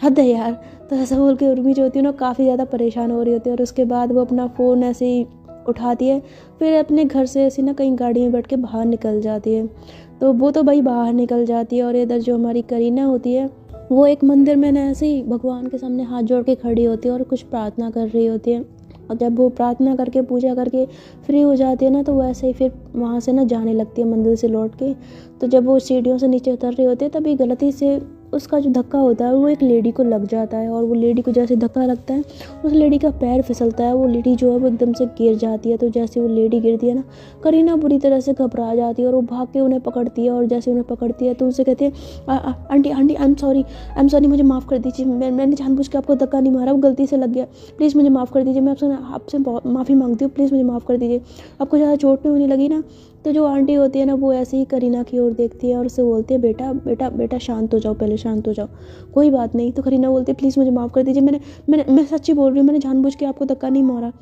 हद है यार। तो ऐसा बोल के उर्मी जो होती है ना काफ़ी ज़्यादा परेशान हो रही होती है, और उसके बाद वो अपना फ़ोन ऐसे ही उठाती है, फिर अपने घर से ऐसी ना कहीं गाड़ी में बैठ के बाहर निकल जाती है। तो वो तो भाई बाहर निकल जाती है, और इधर जो हमारी करीना होती है वो एक मंदिर में ना ऐसे ही भगवान के सामने हाथ जोड़ के खड़ी होती है और कुछ प्रार्थना कर रही होती है। और जब वो प्रार्थना करके पूजा करके फ्री हो जाती है ना, तो वो ऐसे ही फिर वहाँ से ना जाने लगती है मंदिर से लौट के। तो जब वो सीढ़ियों से नीचे उतर रही होती है, तभी गलती से उसका जो धक्का होता है वो एक लेडी को लग जाता है, और वो लेडी को जैसे धक्का लगता है उस लेडी का पैर फिसलता है, वो लेडी जो है वो एकदम से गिर जाती है। तो जैसे वो लेडी गिरती है ना, करीना बुरी तरह से घबरा जाती है और वो भाग के उन्हें पकड़ती है, और जैसे उन्हें पकड़ती है तो उनसे कहती है aunty aunty I am sorry, मुझे माफ़ कर दीजिए, मैंने जानबूझ के आपको धक्का नहीं मारा, वो गलती से लग गया, प्लीज़ मुझे माफ़ कर दीजिए, मैं आपसे माफ़ी मांगती हूँ, प्लीज़ मुझे माफ़ कर दीजिए, आपको ज़्यादा चोट नहीं होने लगी ना? तो जो आंटी होती है ना वो ऐसे ही करीना की ओर देखती है और उससे बोलती है बेटा बेटा बेटा शांत हो जाओ, पहले शांत हो जाओ, कोई बात नहीं। तो करीना बोलती है प्लीज़ मुझे माफ़ कर दीजिए, मैं सच्ची बोल रही हूँ, मैंने जानबूझ के आपको धक्का नहीं मारा।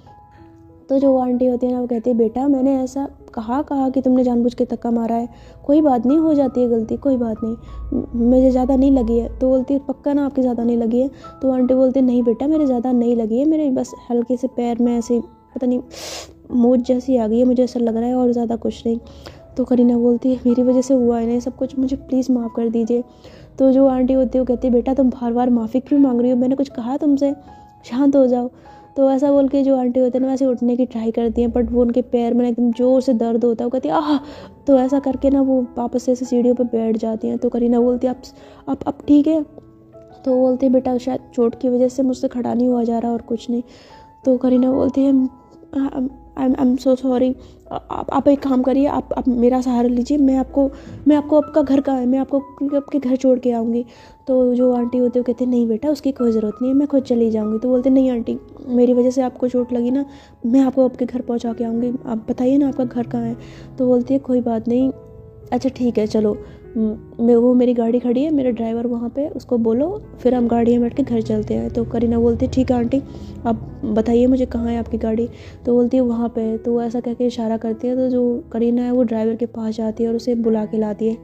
तो जो आंटी होती है ना वो कहती है बेटा मैंने ऐसा कहा कि तुमने जानबूझ के धक्का मारा है, कोई बात नहीं, हो जाती है गलती, कोई बात नहीं, मुझे ज़्यादा नहीं लगी है। तो बोलती है पक्का ना आपकी ज़्यादा नहीं लगी है? तो आंटी बोलती है नहीं बेटा मेरे ज़्यादा नहीं लगी है, मेरे बस हल्के से पैर में ऐसे पता नहीं मोच जैसी आ गई है, मुझे ऐसा लग रहा है, और ज़्यादा कुछ नहीं। तो करीना बोलती है मेरी वजह से हुआ है ना सब कुछ, मुझे प्लीज़ माफ़ कर दीजिए। तो जो आंटी होती है वो कहती है बेटा तुम बार बार माफ़ी क्यों मांग रही हो, मैंने कुछ कहा तुमसे, शांत हो जाओ। तो ऐसा बोल के जो आंटी होती है ना वैसे उठने की ट्राई करती हैं, बट वो उनके पैर में एकदम ज़ोर से दर्द होता है, वो कहती है आह। तो ऐसा करके ना वो वापस से ऐसे सीढ़ियों पर बैठ जाती हैं। तो करीना बोलती है आप ठीक है? तो बोलती है बेटा शायद चोट की वजह से मुझसे खड़ा नहीं हुआ जा रहा और कुछ नहीं। तो करीना बोलती है आई एम सो सॉरी, आप एक काम करिए, आप मेरा सहारा लीजिए, मैं आपको आपका घर कहाँ है, मैं आपको आपके घर छोड़ के आऊँगी। तो जो आंटी होती है वो कहते हैं नहीं बेटा उसकी कोई ज़रूरत नहीं है, मैं खुद चली जाऊँगी। तो बोलते नहीं आंटी मेरी वजह से आपको चोट लगी ना, मैं आपको आपके घर पहुँचा के आऊँगी, आप बताइए ना आपका घर कहाँ है। तो बोलती है कोई बात नहीं, अच्छा ठीक है चलो, वो मेरी गाड़ी खड़ी है, मेरा ड्राइवर वहाँ पे, उसको बोलो, फिर हम गाड़ी में बैठ के घर चलते हैं। तो करीना बोलती है ठीक है आंटी, आप बताइए मुझे कहाँ है आपकी गाड़ी। तो बोलती है वहाँ पे। तो वो ऐसा कह के इशारा करती है, तो जो करीना है वो ड्राइवर के पास जाती है और उसे बुला के लाती है,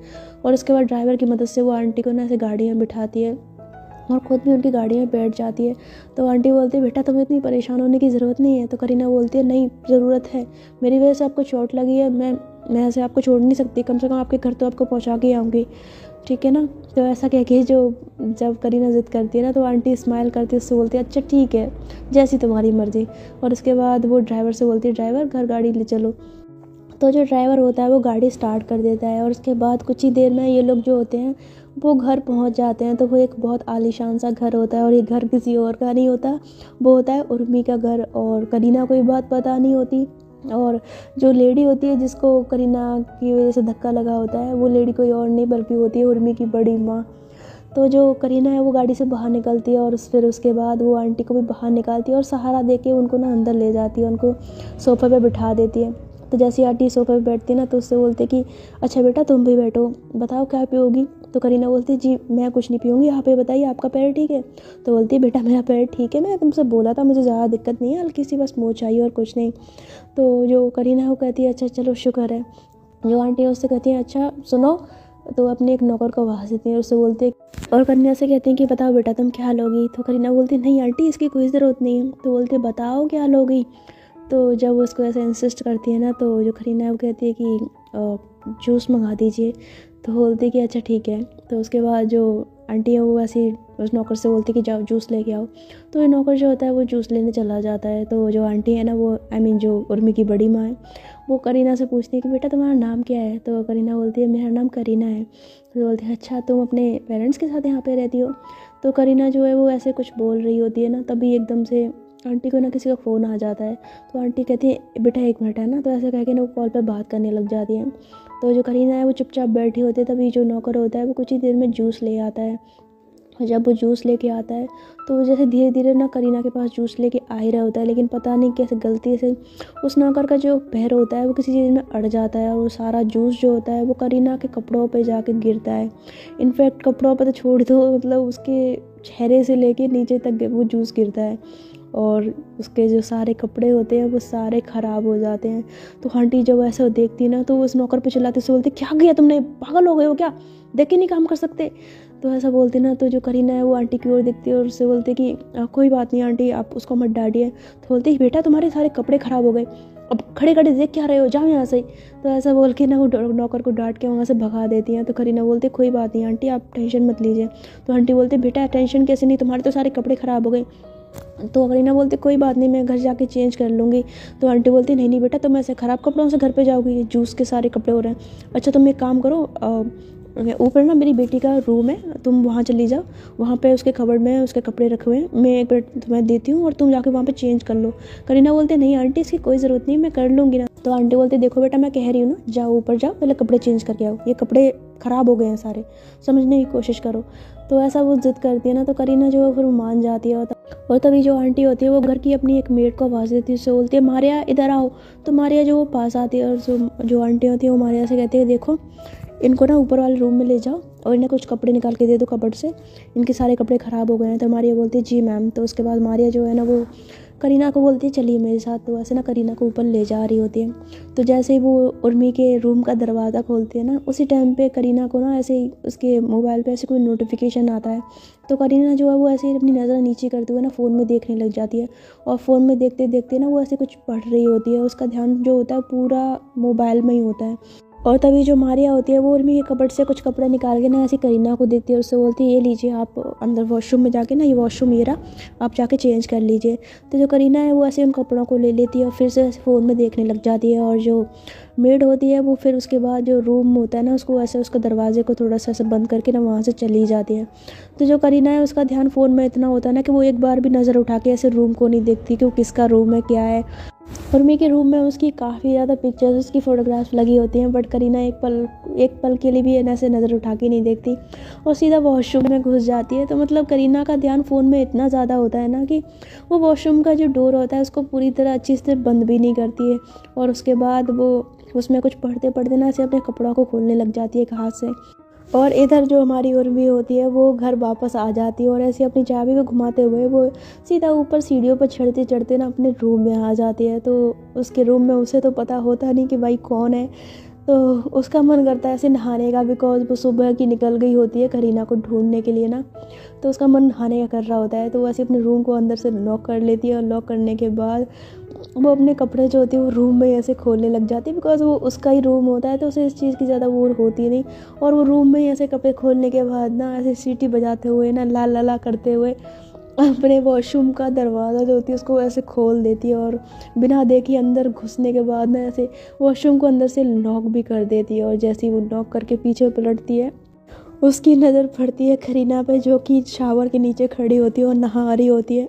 और उसके बाद ड्राइवर की मदद से वो आंटी को ना ऐसे गाड़ी में बिठाती है और ख़ुद भी उनकी गाड़ी में बैठ जाती है। तो आंटी बोलती है बेटा तुम्हें इतनी परेशान होने की ज़रूरत नहीं है। तो करीना बोलती है नहीं ज़रूरत है, मेरी वजह से आपको चोट लगी है, मैं ऐसे आपको छोड़ नहीं सकती, कम से कम आपके घर तो आपको पहुंचा के आऊँगी, ठीक है ना। तो ऐसा कह के जो जब करीना ज़िद करती है ना, तो आंटी स्माइल करती है, उससे बोलती है अच्छा ठीक है जैसी तुम्हारी मर्ज़ी। और उसके बाद वो ड्राइवर से बोलती है ड्राइवर घर गाड़ी ले चलो। तो जो ड्राइवर होता है वो गाड़ी स्टार्ट कर देता है, और उसके बाद कुछ ही देर में ये लोग जो होते हैं वो घर पहुंच जाते हैं। तो वो एक बहुत आलीशान सा घर होता है, और ये घर किसी और का नहीं होता, वो होता है उर्मी का घर। और करीना को ये बात पता नहीं होती, और जो लेडी होती है जिसको करीना की वजह से धक्का लगा होता है, वो लेडी कोई और नहीं बल्कि होती है उर्मी की बड़ी माँ। तो जो करीना है वो गाड़ी से बाहर निकलती है, और फिर उसके बाद वो आंटी को भी बाहर निकालती है और सहारा देके उनको ना अंदर ले जाती है, उनको सोफे पे बिठा देती है। तो जैसे आंटी सोफे पे बैठती है ना तो उससे बोलते कि अच्छा बेटा तुम भी बैठो, बताओ क्या पियोगी। तो करीना बोलती जी मैं कुछ नहीं पीऊँगी, आप ये बताइए आपका पैर ठीक है। तो बोलती है बेटा मेरा पैर ठीक है, मैंने तुमसे बोला था मुझे ज़्यादा दिक्कत नहीं है, हल्की सी बस मोच आई और कुछ नहीं। तो जो करीना है वो कहती है अच्छा चलो शुक्र है। जो आंटी है उससे कहती है अच्छा सुनो, तो अपने एक नौकर को आवाज़ देती है, उससे बोलती है और कन्या से कहती हैं कि बताओ बेटा तुम क्या लोगी। तो करीना बोलती है नहीं आंटी इसकी कोई ज़रूरत नहीं है। तो बोलती है बताओ क्या लोगी। तो जब उसको ऐसे इंसिस्ट करती है ना तो जो करीना है वो कहती है कि जूस मंगा दीजिए। तो बोलती है कि अच्छा ठीक है। तो उसके बाद जो आंटी है वो ऐसे उस नौकर से बोलती है कि जाओ जूस लेके आओ। तो ये नौकर जो होता है वो जूस लेने चला जाता है। तो जो आंटी है ना वो जो उर्मी की बड़ी माँ है वो करीना से पूछती है कि बेटा तुम्हारा नाम क्या है। तो करीना बोलती है मेरा नाम करीना है। तो बोलती है अच्छा तुम अपने पेरेंट्स के साथ यहाँ पे रहती हो। तो करीना जो है वो ऐसे कुछ बोल रही होती है ना, तभी एकदम से आंटी को ना किसी का फ़ोन आ जाता है। तो आंटी कहती है बेटा 1 मिनट है ना, तो ऐसे कह के ना वो कॉल पर बात करने लग जाती है। तो जो करीना है वो चुपचाप बैठी होती है, तभी जो नौकर होता है वो कुछ ही देर में जूस ले आता है। जब वो जूस लेके आता है तो वो जैसे धीरे धीरे ना करीना के पास जूस लेके आ ही रहा होता है, लेकिन पता नहीं कैसे गलती से उस नौकर का जो पैर होता है वो किसी चीज़ में अड़ जाता है और वो सारा जूस जो होता है वो करीना के कपड़ों पे जाके गिरता है। इनफैक्ट कपड़ों पे तो छोड़ दो, मतलब उसके चेहरे से लेके नीचे तक वो जूस गिरता है और उसके जो सारे कपड़े होते हैं वो सारे ख़राब हो जाते हैं। तो आंटी जब ऐसा देखती है ना तो उस नौकर पे चिल्लाती से बोलती क्या किया तुमने, पागल हो गए हो क्या, देख के नहीं काम कर सकते। तो ऐसा बोलती ना तो जो करीना है वो आंटी की ओर देखती है और उससे बोलती कि कोई बात नहीं आंटी आप उसको मत डांटिए। तो बोलती बेटा तुम्हारे सारे कपड़े ख़राब हो गए, अब खड़े खड़े देख क्या रहे हो, जाओ यहाँ से। तो ऐसा बोल के ना वो नौकर को डांट के वहाँ से भगा देती हैं। तो करीना बोलती कोई बात नहीं आंटी आप टेंशन मत लीजिए। तो आंटी बोलती बेटा टेंशन कैसे नहीं, तुम्हारे तो सारे कपड़े ख़राब हो गए। तो करीना बोलती कोई बात नहीं मैं घर जाके चेंज कर लूँगी। तो आंटी बोलती नहीं नहीं बेटा तुम ऐसे ख़राब कपड़ों से घर पे जाओगी, ये जूस के सारे कपड़े हो रहे हैं। अच्छा तुम एक काम करो, ऊपर ना मेरी बेटी का रूम है, तुम वहाँ चली जाओ, वहाँ पे उसके कबर्ड में उसके कपड़े रखे हुए हैं, मैं एक मिनट तुम्हें देती हूँ और तुम जाके वहाँ पे चेंज कर लो। करीना बोलते नहीं आंटी इसकी कोई ज़रूरत नहीं मैं कर लूँगी ना। तो आंटी बोलती देखो बेटा मैं कह रही हूँ ना, जाओ ऊपर जाओ पहले कपड़े चेंज करके आओ, ये कपड़े ख़राब हो गए हैं सारे, समझने की कोशिश करो। तो ऐसा वो जिद करती है ना तो करीना जो है फिर वो मान जाती है। और तभी जो आंटी होती है वो घर की अपनी एक मेड को आवाज़ देती है, उससे बोलती है मारिया इधर आओ। तो मारिया जो वो पास आती है और जो आंटी होती है वो मारिया से कहती है देखो इनको ना ऊपर वाले रूम में ले जाओ और इन्हें कुछ कपड़े निकाल के दे दो कबर्ड से, इनके सारे कपड़े ख़राब हो गए हैं। तो मारिया बोलती है जी मैम। तो उसके बाद मारिया जो है ना वो करीना को बोलती है चलिए मेरे साथ। तो ऐसे ना करीना को ऊपर ले जा रही होती है। तो जैसे ही वो उर्मी के रूम का दरवाज़ा खोलती है ना उसी टाइम पे करीना को ना ऐसे ही उसके मोबाइल पे ऐसे कोई नोटिफिकेशन आता है। तो करीना जो है वो ऐसे ही अपनी नज़र नीचे करते हुए ना फ़ोन में देखने लग जाती है और फ़ोन में देखते देखते ना वो ऐसे कुछ पढ़ रही होती है, उसका ध्यान जो होता है पूरा मोबाइल में ही होता है। और तभी जो मारिया होती है वो उर्मी के कपड़ से कुछ कपड़े निकाल के ना ऐसी करीना को देती है और उससे बोलती है ये लीजिए आप अंदर वॉशरूम में जाके ना, ये वॉशरूम ये रहा, आप जाके चेंज कर लीजिए। तो जो करीना है वो ऐसे उन कपड़ों को ले लेती है और फिर से ऐसे फ़ोन में देखने लग जाती है। और जो मेड होती है वो फिर उसके बाद जो रूम होता है ना उसको ऐसे उसका दरवाजे को थोड़ा सा ऐसे बंद करके ना वहाँ से चली जाती है। तो जो करीना है उसका ध्यान फ़ोन में इतना होता है ना कि वो एक बार भी नज़र उठा के ऐसे रूम को नहीं देखती कि वो किसका रूम है क्या है। उर्मी के रूम में उसकी काफ़ी ज़्यादा पिक्चर्स उसकी फ़ोटोग्राफ्स लगी होती हैं, बट करीना एक पल के लिए भी ऐसे नज़र उठा के नहीं देखती और सीधा वॉशरूम में घुस जाती है। तो मतलब करीना का ध्यान फ़ोन में इतना ज़्यादा होता है ना कि वो वॉशरूम का जो डोर होता है उसको पूरी तरह अच्छी से बंद भी नहीं करती है और उसके बाद वो उसमें कुछ पढ़ते पढ़ते ना ऐसे अपने कपड़ों को खोलने लग जाती है एक हाथ से। और इधर जो हमारी उर्मी होती है वो घर वापस आ जाती है और ऐसे अपनी चाबी को घुमाते हुए वो सीधा ऊपर सीढ़ियों पर चढ़ते चढ़ते ना अपने रूम में आ जाती है। तो उसके रूम में उसे तो पता होता नहीं कि भाई कौन है, तो उसका मन करता है ऐसे नहाने का, बिकॉज वो सुबह की निकल गई होती है करीना को ढूंढने के लिए ना, तो उसका मन नहाने का कर रहा होता है। तो वैसे अपने रूम को अंदर से लॉक कर लेती है और लॉक करने के बाद वो अपने कपड़े जो होते हैं वो रूम में ऐसे खोलने लग जाती है, बिकॉज वो उसका ही रूम होता है तो उसे इस चीज़ की ज़्यादा वो होती नहीं। और वो रूम में ही ऐसे कपड़े खोलने के बाद ना ऐसे सीटी बजाते हुए ना ला ला ला करते हुए अपने वॉशरूम का दरवाज़ा जो होती है उसको ऐसे खोल देती है और बिना देखे अंदर घुसने के बाद ना ऐसे वॉशरूम को अंदर से लॉक भी कर देती है। और जैसे ही वो लॉक करके पीछे पलटती है उसकी नज़र पड़ती है करीना पे, जो कि शावर के नीचे खड़ी होती है और नहा रही होती है।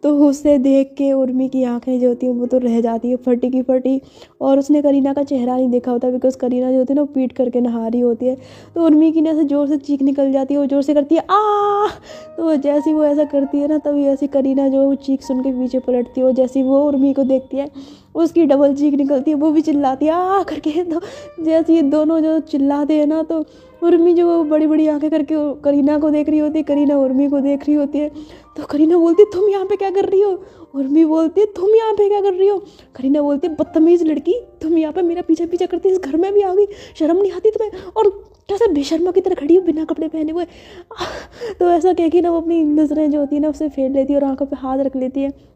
तो उसे देख के उर्मी की आंखें जो होती हैं वो तो रह जाती है फटी की फटी। और उसने करीना का चेहरा नहीं देखा होता, बिकॉज करीना जो होती है ना वो पीट करके नहा रही होती है। तो उर्मी की ना ऐसे ज़ोर से चीख निकल जाती है, वो ज़ोर से करती है आ। तो जैसे ही वो ऐसा करती है ना, तभी ऐसी करीना जो है वो चीख सुन के पीछे पलटती है, और जैसे ही वो उर्मी को देखती है उसकी डबल चीख निकलती है, वो भी चिल्लाती है आ करके। तो जैसे ये दोनों जो चिल्लाते हैं ना, तो उर्मी जो वो बड़ी बड़ी आंखें करके करीना को देख रही होती है, करीना उर्मी को देख रही होती है। तो करीना बोलती है तुम यहाँ पे क्या कर रही हो? उर्मी बोलती है तुम यहाँ पे क्या कर रही हो? करीना बोलती है बदतमीज लड़की, तुम यहाँ पे मेरा पीछे पीछे करती इस घर में भी आ गई, शर्म नहीं आती तुम्हें? और कैसे बेशर्मा की तरह खड़ी हो बिना कपड़े पहने हुए। तो ऐसा कह के ना वो अपनी नज़रें जो होती है ना उससे फेर लेती है और आंखों पे हाथ रख लेती है।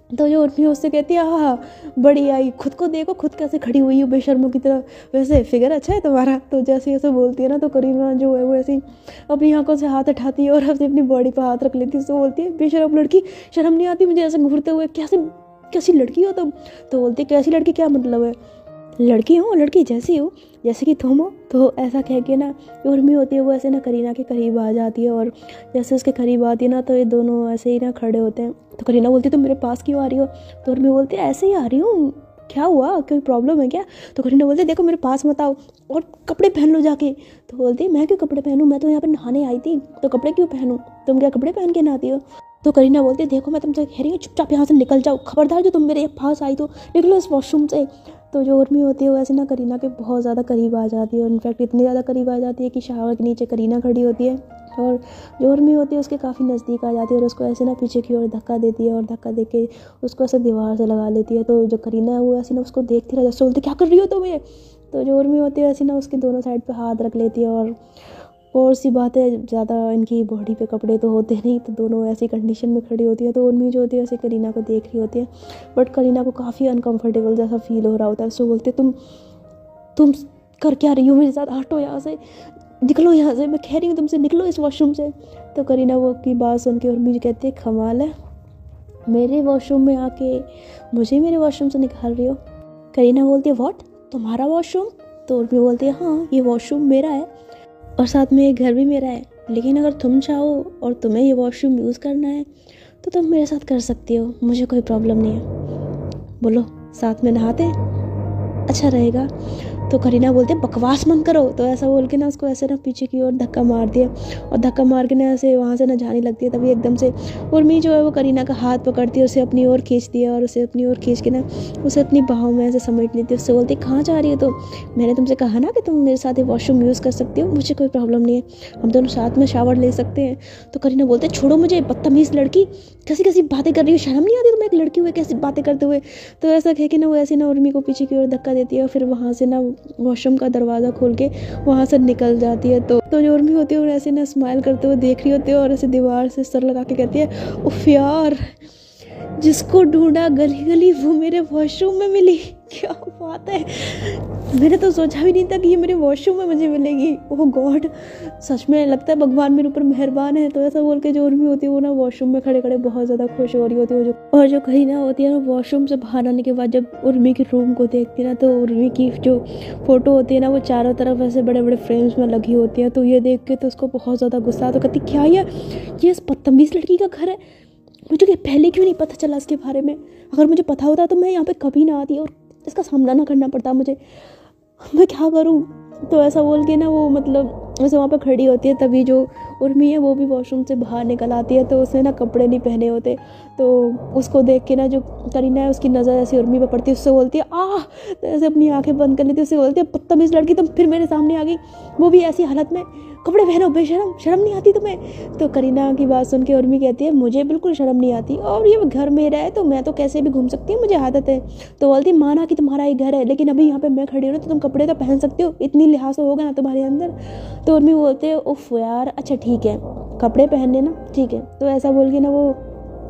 तो जो उर्मी उससे कहती है हाँ बड़ी आई, खुद को देखो खुद कैसे खड़ी हुई हो बेशर्मों की तरह, वैसे फिगर अच्छा है तुम्हारा। तो जैसे ऐसे बोलती है ना, तो करीना जो है वो ऐसे ही अपनी आंखों से हाथ उठाती है और ऐसे अपनी बॉडी पर हाथ रख लेती है। उससे बोलती है बेशरम लड़की, शर्म नहीं आती मुझे ऐसे घूरते हुए, कैसे कैसी लड़की हो तुम? तो बोलती है कैसी लड़की, क्या मतलब है? लड़की हो, लड़की जैसी हो, जैसे कि तुम हो। तो ऐसा कह के ना उर्मी होती है वो ऐसे ना करीना के करीब आ जाती है, और जैसे उसके करीब आती है ना तो ये दोनों ऐसे ही ना खड़े होते हैं। तो करीना बोलती है तुम मेरे पास क्यों आ रही हो? तो उर्मी बोलती है ऐसे ही आ रही हूँ, क्या हुआ, कोई प्रॉब्लम है क्या? तो करीना बोलती है देखो मेरे पास मत आओ और कपड़े पहन लो जाके। तो बोलती है मैं क्यों कपड़े पहनूँ, मैं तो यहाँ पर नहाने आई थी, तो कपड़े क्यों पहनूँ, तुम क्या कपड़े पहन के नहाती हो? तो करीना बोलती है देखो मैं तुमसे कह रही हूँ चुपचाप यहाँ से निकल जाओ, खबरदार जो तुम मेरे पास आई तो निकलो इस वॉशरूम से। तो जो उर्मी होती है वो ऐसे ना करीना के बहुत ज़्यादा करीब आ जाती है, और इनफैक्ट इतनी ज़्यादा करीब आ जाती है कि शावर के नीचे करीना खड़ी होती है, और जो उर्मी होती है उसके काफ़ी नज़दीक आ जाती है और उसको ऐसे ना पीछे की ओर धक्का देती है, और धक्का दे के उसको ऐसे दीवार से लगा लेती है। तो जो करीना है वो ऐसे ना उसको देखती रह जाती है, बोलती क्या कर रही हो तुम ये? तो जो उर्मी होती है ऐसे ना उसके दोनों साइड पर हाथ रख लेती है, और सी बात है ज़्यादा इनकी बॉडी पे कपड़े तो होते नहीं, तो दोनों ऐसी कंडीशन में खड़ी होती है। तो उर्मी जो होती है ऐसे करीना को देख रही होती है, बट करीना को काफ़ी अनकंफर्टेबल जैसा फील हो रहा होता है। सो बोलते तुम कर क्या रही हो मेरे साथ, हटो यहाँ से, निकलो यहाँ से, मैं कह रही हूँ तुमसे निकलो इस वॉशरूम से। तो करीना वो की बात सुन के उर्मी कहती है कमाल है, मेरे वॉशरूम में आके मुझे मेरे वॉशरूम से निकाल रही हो। करीना बोलती है व्हाट, तुम्हारा वॉशरूम? तो उर्मी बोलती है हाँ ये वॉशरूम मेरा है और साथ में ये घर भी मेरा है, लेकिन अगर तुम चाहो और तुम्हें ये वॉशरूम यूज़ करना है तो तुम मेरे साथ कर सकती हो, मुझे कोई प्रॉब्लम नहीं है। बोलो साथ में नहाते हैं, अच्छा रहेगा। तो करीना बोलते बकवास मत करो। तो ऐसा बोल के ना उसको ऐसे ना पीछे की ओर धक्का मार दिया, और धक्का मार के ना ऐसे वहाँ से ना जाने लगती है। तभी एकदम से उर्मी जो है वो करीना का हाथ पकड़ती है, उसे अपनी ओर खींचती है, और उसे अपनी ओर खींच के ना उसे अपनी बाहों में ऐसे समेट लेती है। उससे बोलती है कहाँ जा रही हो? तो मैंने तुमसे कहा ना कि तुम मेरे साथ ये वॉशरूम यूज़ कर सकती हो, मुझे कोई प्रॉब्लम नहीं है, हम दोनों साथ में शावर ले सकते हैं। तो करीना बोलते छोड़ो मुझे, बदतमीज़ लड़की, कैसी कैसी बातें कर रही हो, शर्म नहीं आती तुम्हें एक लड़की हुए कैसी बातें करते हुए? तो ऐसा कह के ना वो ऐसे ना उर्मी को पीछे की ओर धक्का देती है, और फिर वहाँ से ना वॉशरूम का दरवाज़ा खोल के वहाँ से निकल जाती है। तो जो उर्मी होती है वो ऐसे ना स्माइल करते हुए देख रही होती है, और ऐसे दीवार से सर लगा के कहती है उफ यार, जिसको ढूंढा गली गली वो मेरे वॉशरूम में मिली, क्या बात है, मैंने तो सोचा भी नहीं था कि ये मेरे वॉशरूम में मुझे मिलेगी। ओह गॉड, सच में लगता है भगवान मेरे ऊपर मेहरबान है। तो ऐसा बोल के जो उर्मी होती है वो ना वॉशरूम में खड़े खड़े बहुत ज़्यादा खुश हो रही होती है। और जो करीना होती है ना वॉशरूम से बाहर आने के बाद जब उर्मी के रूम को देखती है ना, तो उर्मी की जो फ़ोटो होती है ना वो चारों तरफ ऐसे बड़े बड़े फ्रेम्स में लगी होती है। तो ये देख के तो उसको बहुत ज़्यादा गुस्सा आता, तो कहती क्या ये इस बदतमीज़ लड़की का घर है, मुझे पहले क्यों नहीं पता चला इसके बारे में, अगर मुझे पता होता तो मैं यहाँ पे कभी ना आती और इसका सामना ना करना पड़ता मुझे, मैं क्या करूँ। तो ऐसा बोल के ना वो मतलब वैसे वहाँ पे खड़ी होती है। तभी जो उर्मी है वो भी वॉशरूम से बाहर निकल आती है, तो उसने ना कपड़े नहीं पहने होते। तो उसको देख के ना जो करीना है उसकी नज़र ऐसी उर्मी पे पड़ती है, उससे बोलती है तो ऐसे अपनी आंखें बंद कर लेती है, उससे बोलती है बदतमीज़ लड़की, तुम फिर मेरे सामने आ गई, वो भी ऐसी हालत में, कपड़े पहनो बेशरम, शर्म नहीं आती तुम्हें? तो करीना की बात सुन के उर्मी कहती है मुझे बिल्कुल शर्म नहीं आती, और ये घर मेरा है तो मैं तो कैसे भी घूम सकती हूँ, मुझे आदत है। तो बोलती माना कि तुम्हारा ही घर है, लेकिन अभी यहाँ पे मैं खड़ी हूँ ना, तो तुम कपड़े तो पहन सकते हो, इतनी लिहाज तो होगा ना तुम्हारे अंदर। तो उर्मी बोलते हैं उफ यार, अच्छा ठीक है कपड़े पहन लेना, ठीक है। तो ऐसा बोल के ना वो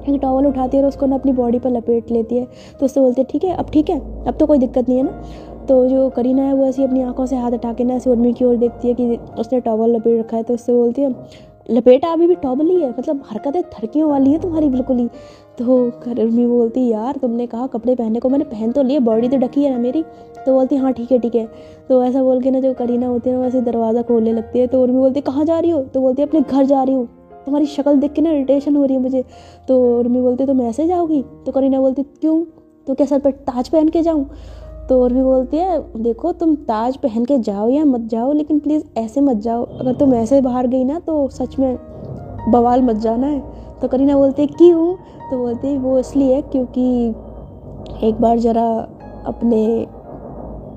एक टॉवल उठाती है और उसको ना अपनी बॉडी पर लपेट लेती है। तो उससे बोलते हैं ठीक है, अब तो कोई दिक्कत नहीं है ना। तो जो करीना है वो ऐसी अपनी आंखों से हाथ हटा के ना ऐसे उर्मी की ओर देखती है कि उसने टॉवल लपेट रखा है। तो उससे बोलती है लपेटा अभी भी टॉवल ही है, मतलब हरकतें थरकियों वाली है तुम्हारी बिल्कुल ही। तो उर्मी बोलती यार तुमने कहा कपड़े पहनने को, मैंने पहन तो लिए, बॉडी तो ढकी है ना मेरी। तो बोलती हाँ ठीक है। तो ऐसा बोल के ना जो करीना होती है ना वैसे दरवाज़ा खोलने लगती है। तो उर्मी बोलती कहाँ जा रही हो? तो बोलती है अपने घर जा रही हूँ। तुम्हारी शक्ल देख के ना इरिटेशन हो रही है मुझे। तो उर्मी बोलती तुम ऐसे जाओगी? तो करीना बोलती क्यों, तो क्या सर पर ताज पहन के जाऊँ? तो उर्मी बोलती है देखो तुम ताज पहन के जाओ या मत जाओ, लेकिन प्लीज़ ऐसे मत जाओ, अगर तुम ऐसे बाहर गई ना तो सच में बवाल मत जाना है। तो करीना बोलती है क्यों? तो बोलती है वो इसलिए है क्योंकि एक बार ज़रा अपने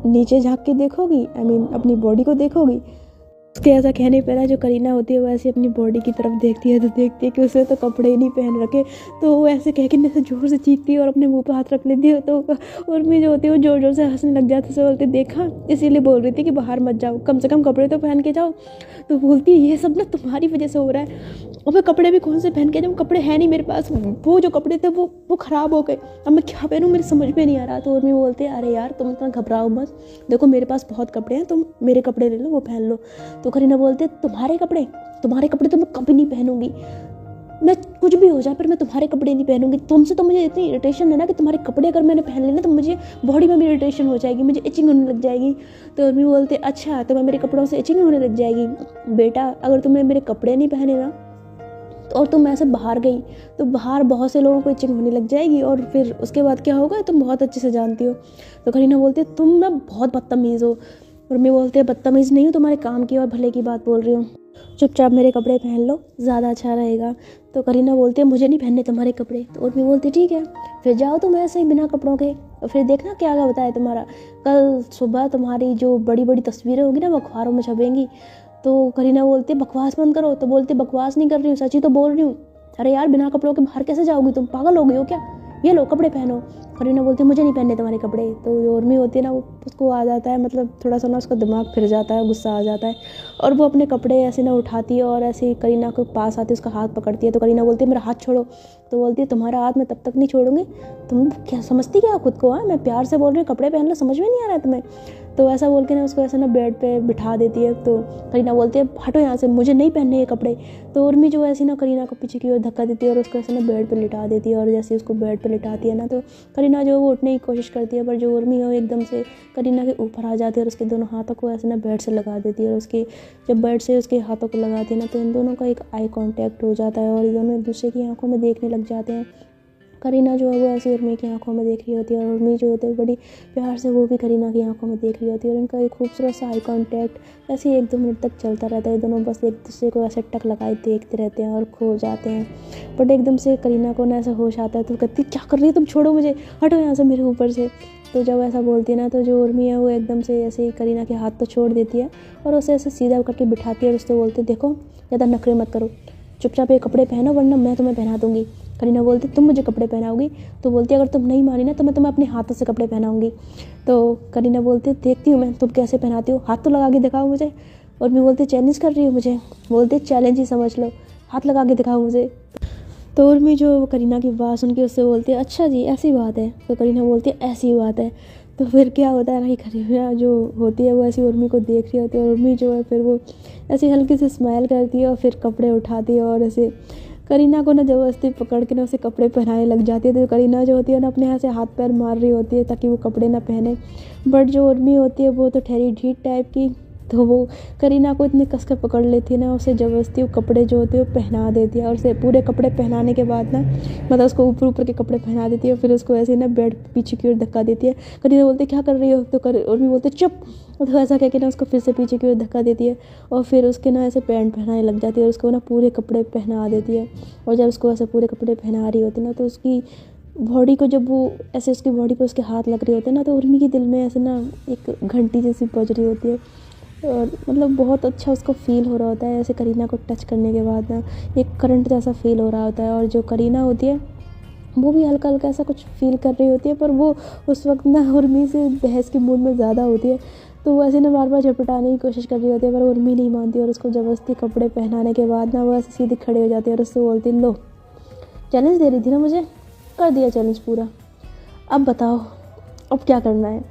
नीचे झांक के देखोगी, अपनी बॉडी को देखोगी। उसके ऐसा कहने पर ना जो करीना होती है वो ऐसे अपनी बॉडी की तरफ देखती है, तो देखती है कि उसने तो कपड़े ही नहीं पहन रखे। तो वो ऐसे कह के ऐसे जोर से चीखती है और अपने मुंह पे हाथ रख लेती है। तो उर्मी जो होती है वो जोर जोर से हंसने लग जाती है। तो बोलती देखा, इसीलिए बोल रही थी कि बाहर मत जाओ, कम से कम कपड़े तो पहन के जाओ। तो बोलती है ये सब ना तुम्हारी वजह से हो रहा है, और मैं कपड़े भी कौन से पहन के जाऊँ, कपड़े हैं नहीं मेरे पास, वो जो कपड़े थे वो ख़राब हो गए, अब मैं क्या पहनूँ, मेरी समझ में नहीं आ रहा। तो उर्मी बोलते हैं अरे यार तुम इतना घबराओ मत, देखो मेरे पास बहुत कपड़े हैं, तुम मेरे कपड़े ले लो, वो पहन लो। तो करीना बोलते तुम्हारे कपड़े तो मैं कभी नहीं पहनूंगी, मैं कुछ भी हो जाए पर मैं तुम्हारे कपड़े नहीं पहनूंगी। तुमसे तो मुझे इतनी इरिटेशन है ना कि तुम्हारे कपड़े अगर मैंने पहन लेना तो मुझे बॉडी में भी इरिटेशन हो जाएगी, मुझे इचिंग होने लग जाएगी। तो उर्मी बोलते अच्छा तो मैं मेरे कपड़ों से इचिंग होने लग जाएगी? बेटा अगर तुमने मेरे कपड़े नहीं पहने ना और तुम ऐसे बाहर गई तो बाहर बहुत से लोगों को इचिंग होने लग जाएगी, और फिर उसके बाद क्या होगा तुम बहुत अच्छे से जानती हो। तो करीना बोलती है तुम ना बहुत बदतमीज़ हो। उर्मी बोलते हैं बदतमीज़ नहीं हूँ, तुम्हारे काम की और भले की बात बोल रही हूँ, चुपचाप मेरे कपड़े पहन लो, ज़्यादा अच्छा रहेगा। तो करीना बोलती है मुझे नहीं पहनने तुम्हारे कपड़े। तो उर्मी बोलती ठीक है फिर जाओ तुम ऐसे ही बिना कपड़ों के, और फिर देखना क्या क्या बताया तुम्हारा, कल सुबह तुम्हारी जो बड़ी बड़ी तस्वीरें होगी ना वो अखबारों में छपेंगी। तो करीना बोलती बकवास बंद करो। तो बोलती बकवास नहीं कर रही हूँ, सच ही तो बोल रही हूँ। अरे यार बिना कपड़ों के बाहर कैसे जाओगी, तुम पागल हो गई हो क्या, ये लो कपड़े पहनो। करीना बोलती है मुझे नहीं पहनने तुम्हारे कपड़े। तो जो उर्मी होती है ना उसको आ जाता है, मतलब थोड़ा सा ना उसका दिमाग फिर जाता है, गुस्सा आ जाता है, और वो अपने कपड़े ऐसे ना उठाती है और ऐसे करीना को पास आती है, उसका हाथ पकड़ती है। तो करीना बोलती है मेरा हाथ छोड़ो। तो बोलती है तुम्हारा हाथ मैं तब तक नहीं छोड़ूंगी, तुम क्या समझती क्या खुद को, मैं प्यार से बोल रही हूँ कपड़े पहन लो, समझ में नहीं आ रहा है तुम्हें। तो ऐसा बोल के ना उसको ऐसा ना बेड पे बिठा देती है। तो करीना बोलती है हटो यहाँ से, मुझे नहीं पहनने ये कपड़े। तो उर्मी जो ऐसी ना करीना को पीछे की ओर धक्का देती है और उसको ऐसे ना बेड पे लिटा देती है, और जैसे उसको बेड पे लिटाती है ना तो करीना जो वो उठने की कोशिश करती है, पर जो उर्मी है वो एकदम से करीना के ऊपर आ जाती है और उसके दोनों हाथों को ऐसे ना बेड से लगा देती है। और उसके जब बेड से उसके हाथों को लगाती है ना तो इन दोनों का एक आई कांटेक्ट हो जाता है और दोनों एक दूसरे की आंखों में देखने लग जाते हैं। करीना जो है वो ऐसी उर्मी की आंखों में देख रही होती है, और उर्मी जो होती है बड़ी प्यार से वो भी करीना की आंखों में देख रही होती है, और उनका एक खूबसूरत सा आई कांटेक्ट ऐसे ही 1-2 मिनट तक चलता रहता है। दोनों बस एक दूसरे को ऐसे टक लगाए देखते रहते हैं और खो जाते हैं। बट एकदम से करीना को ना ऐसा होश आता है तो कहती क्या कर रही है तुम, छोड़ो मुझे, हटो यहाँ से मेरे ऊपर से। तो जब ऐसा बोलती है ना तो जो उर्मी है वो एकदम से ऐसे ही करीना के हाथ तो छोड़ देती है और उसे ऐसे सीधा करके बिठाती है और उससे बोलती है देखो ज़्यादा नखरे मत करो, चुपचाप ये कपड़े पहनो वरना मैं तुम्हें पहना दूंगी। करीना बोलती तुम मुझे कपड़े पहनाओगी? तो बोलती अगर तुम नहीं मानी ना तो मैं तुम्हें अपने हाथों से कपड़े पहनाऊंगी। तो करीना बोलती देखती हूँ मैं तुम कैसे पहनाती हो, हाथ तो लगा के दिखाओ मुझे। और मैं बोलती चैलेंज कर रही हूँ मुझे, बोलती चैलेंज ही समझ लो, हाथ लगा के दिखाओ मुझे। तो उर्मी जो करीना की बात सुन के उससे बोलती है अच्छा जी ऐसी बात है। तो करीना बोलती है ऐसी बात है। तो फिर क्या होता है ना कि करीना जो होती है वो ऐसी उर्मी को देख रही होती है, और उर्मी जो है फिर वो ऐसी हल्की सी स्माइल करती है और फिर कपड़े उठाती है और ऐसे करीना को ना ज़बरदस्ती पकड़ के ना उसे कपड़े पहनाने लग जाती है। तो करीना जो होती है ना अपने यहाँ से हाथ पैर मार रही होती है ताकि वो कपड़े ना पहने, बट जो उर्मी होती है वो तो ठहरी ढीठ टाइप की, तो वो करीना को इतनी कस कर पकड़ लेती है ना उसे ज़बरदस्ती वो कपड़े जो होते हैं वो पहना देती है, और उसे पूरे कपड़े पहनाने के बाद ना मतलब उसको ऊपर ऊपर के कपड़े पहना देती है, फिर उसको ऐसे ना बेड पीछे की ओर धक्का देती है। करीना बोलती क्या कर रही हो? तो उर्मी बोलते चुप। तो ऐसा कह के ना उसको फिर से पीछे की ओर धक्का देती है और फिर उसके ना ऐसे पैंट पहनाने लग जाती है और उसको ना पूरे कपड़े पहना देती है। और जब उसको ऐसे पूरे कपड़े पहना रही होती है ना तो उसकी बॉडी को जब वो ऐसे उसकी बॉडी पे उसके हाथ लग रहे होते हैं ना तो उर्मी के दिल में ऐसे ना एक घंटी जैसी बज रही होती है, और मतलब बहुत अच्छा उसको फ़ील हो रहा होता है। ऐसे करीना को टच करने के बाद ना एक करंट जैसा फ़ील हो रहा होता है, और जो करीना होती है वो भी हल्का हल्का ऐसा कुछ फ़ील कर रही होती है, पर वो उस वक्त ना उर्मी से बहस के मूड में ज़्यादा होती है। तो वो ऐसे ना बार बार झपटाने की कोशिश कर रही होती है, पर उर्मी नहीं मानती और उसको ज़बरदस्ती कपड़े पहनाने के बाद ना वो ऐसे सीधी खड़े हो जाती है और उससे बोलती लो चैलेंज दे रही थी ना मुझे, कर दिया चैलेंज पूरा, अब बताओ अब क्या करना है।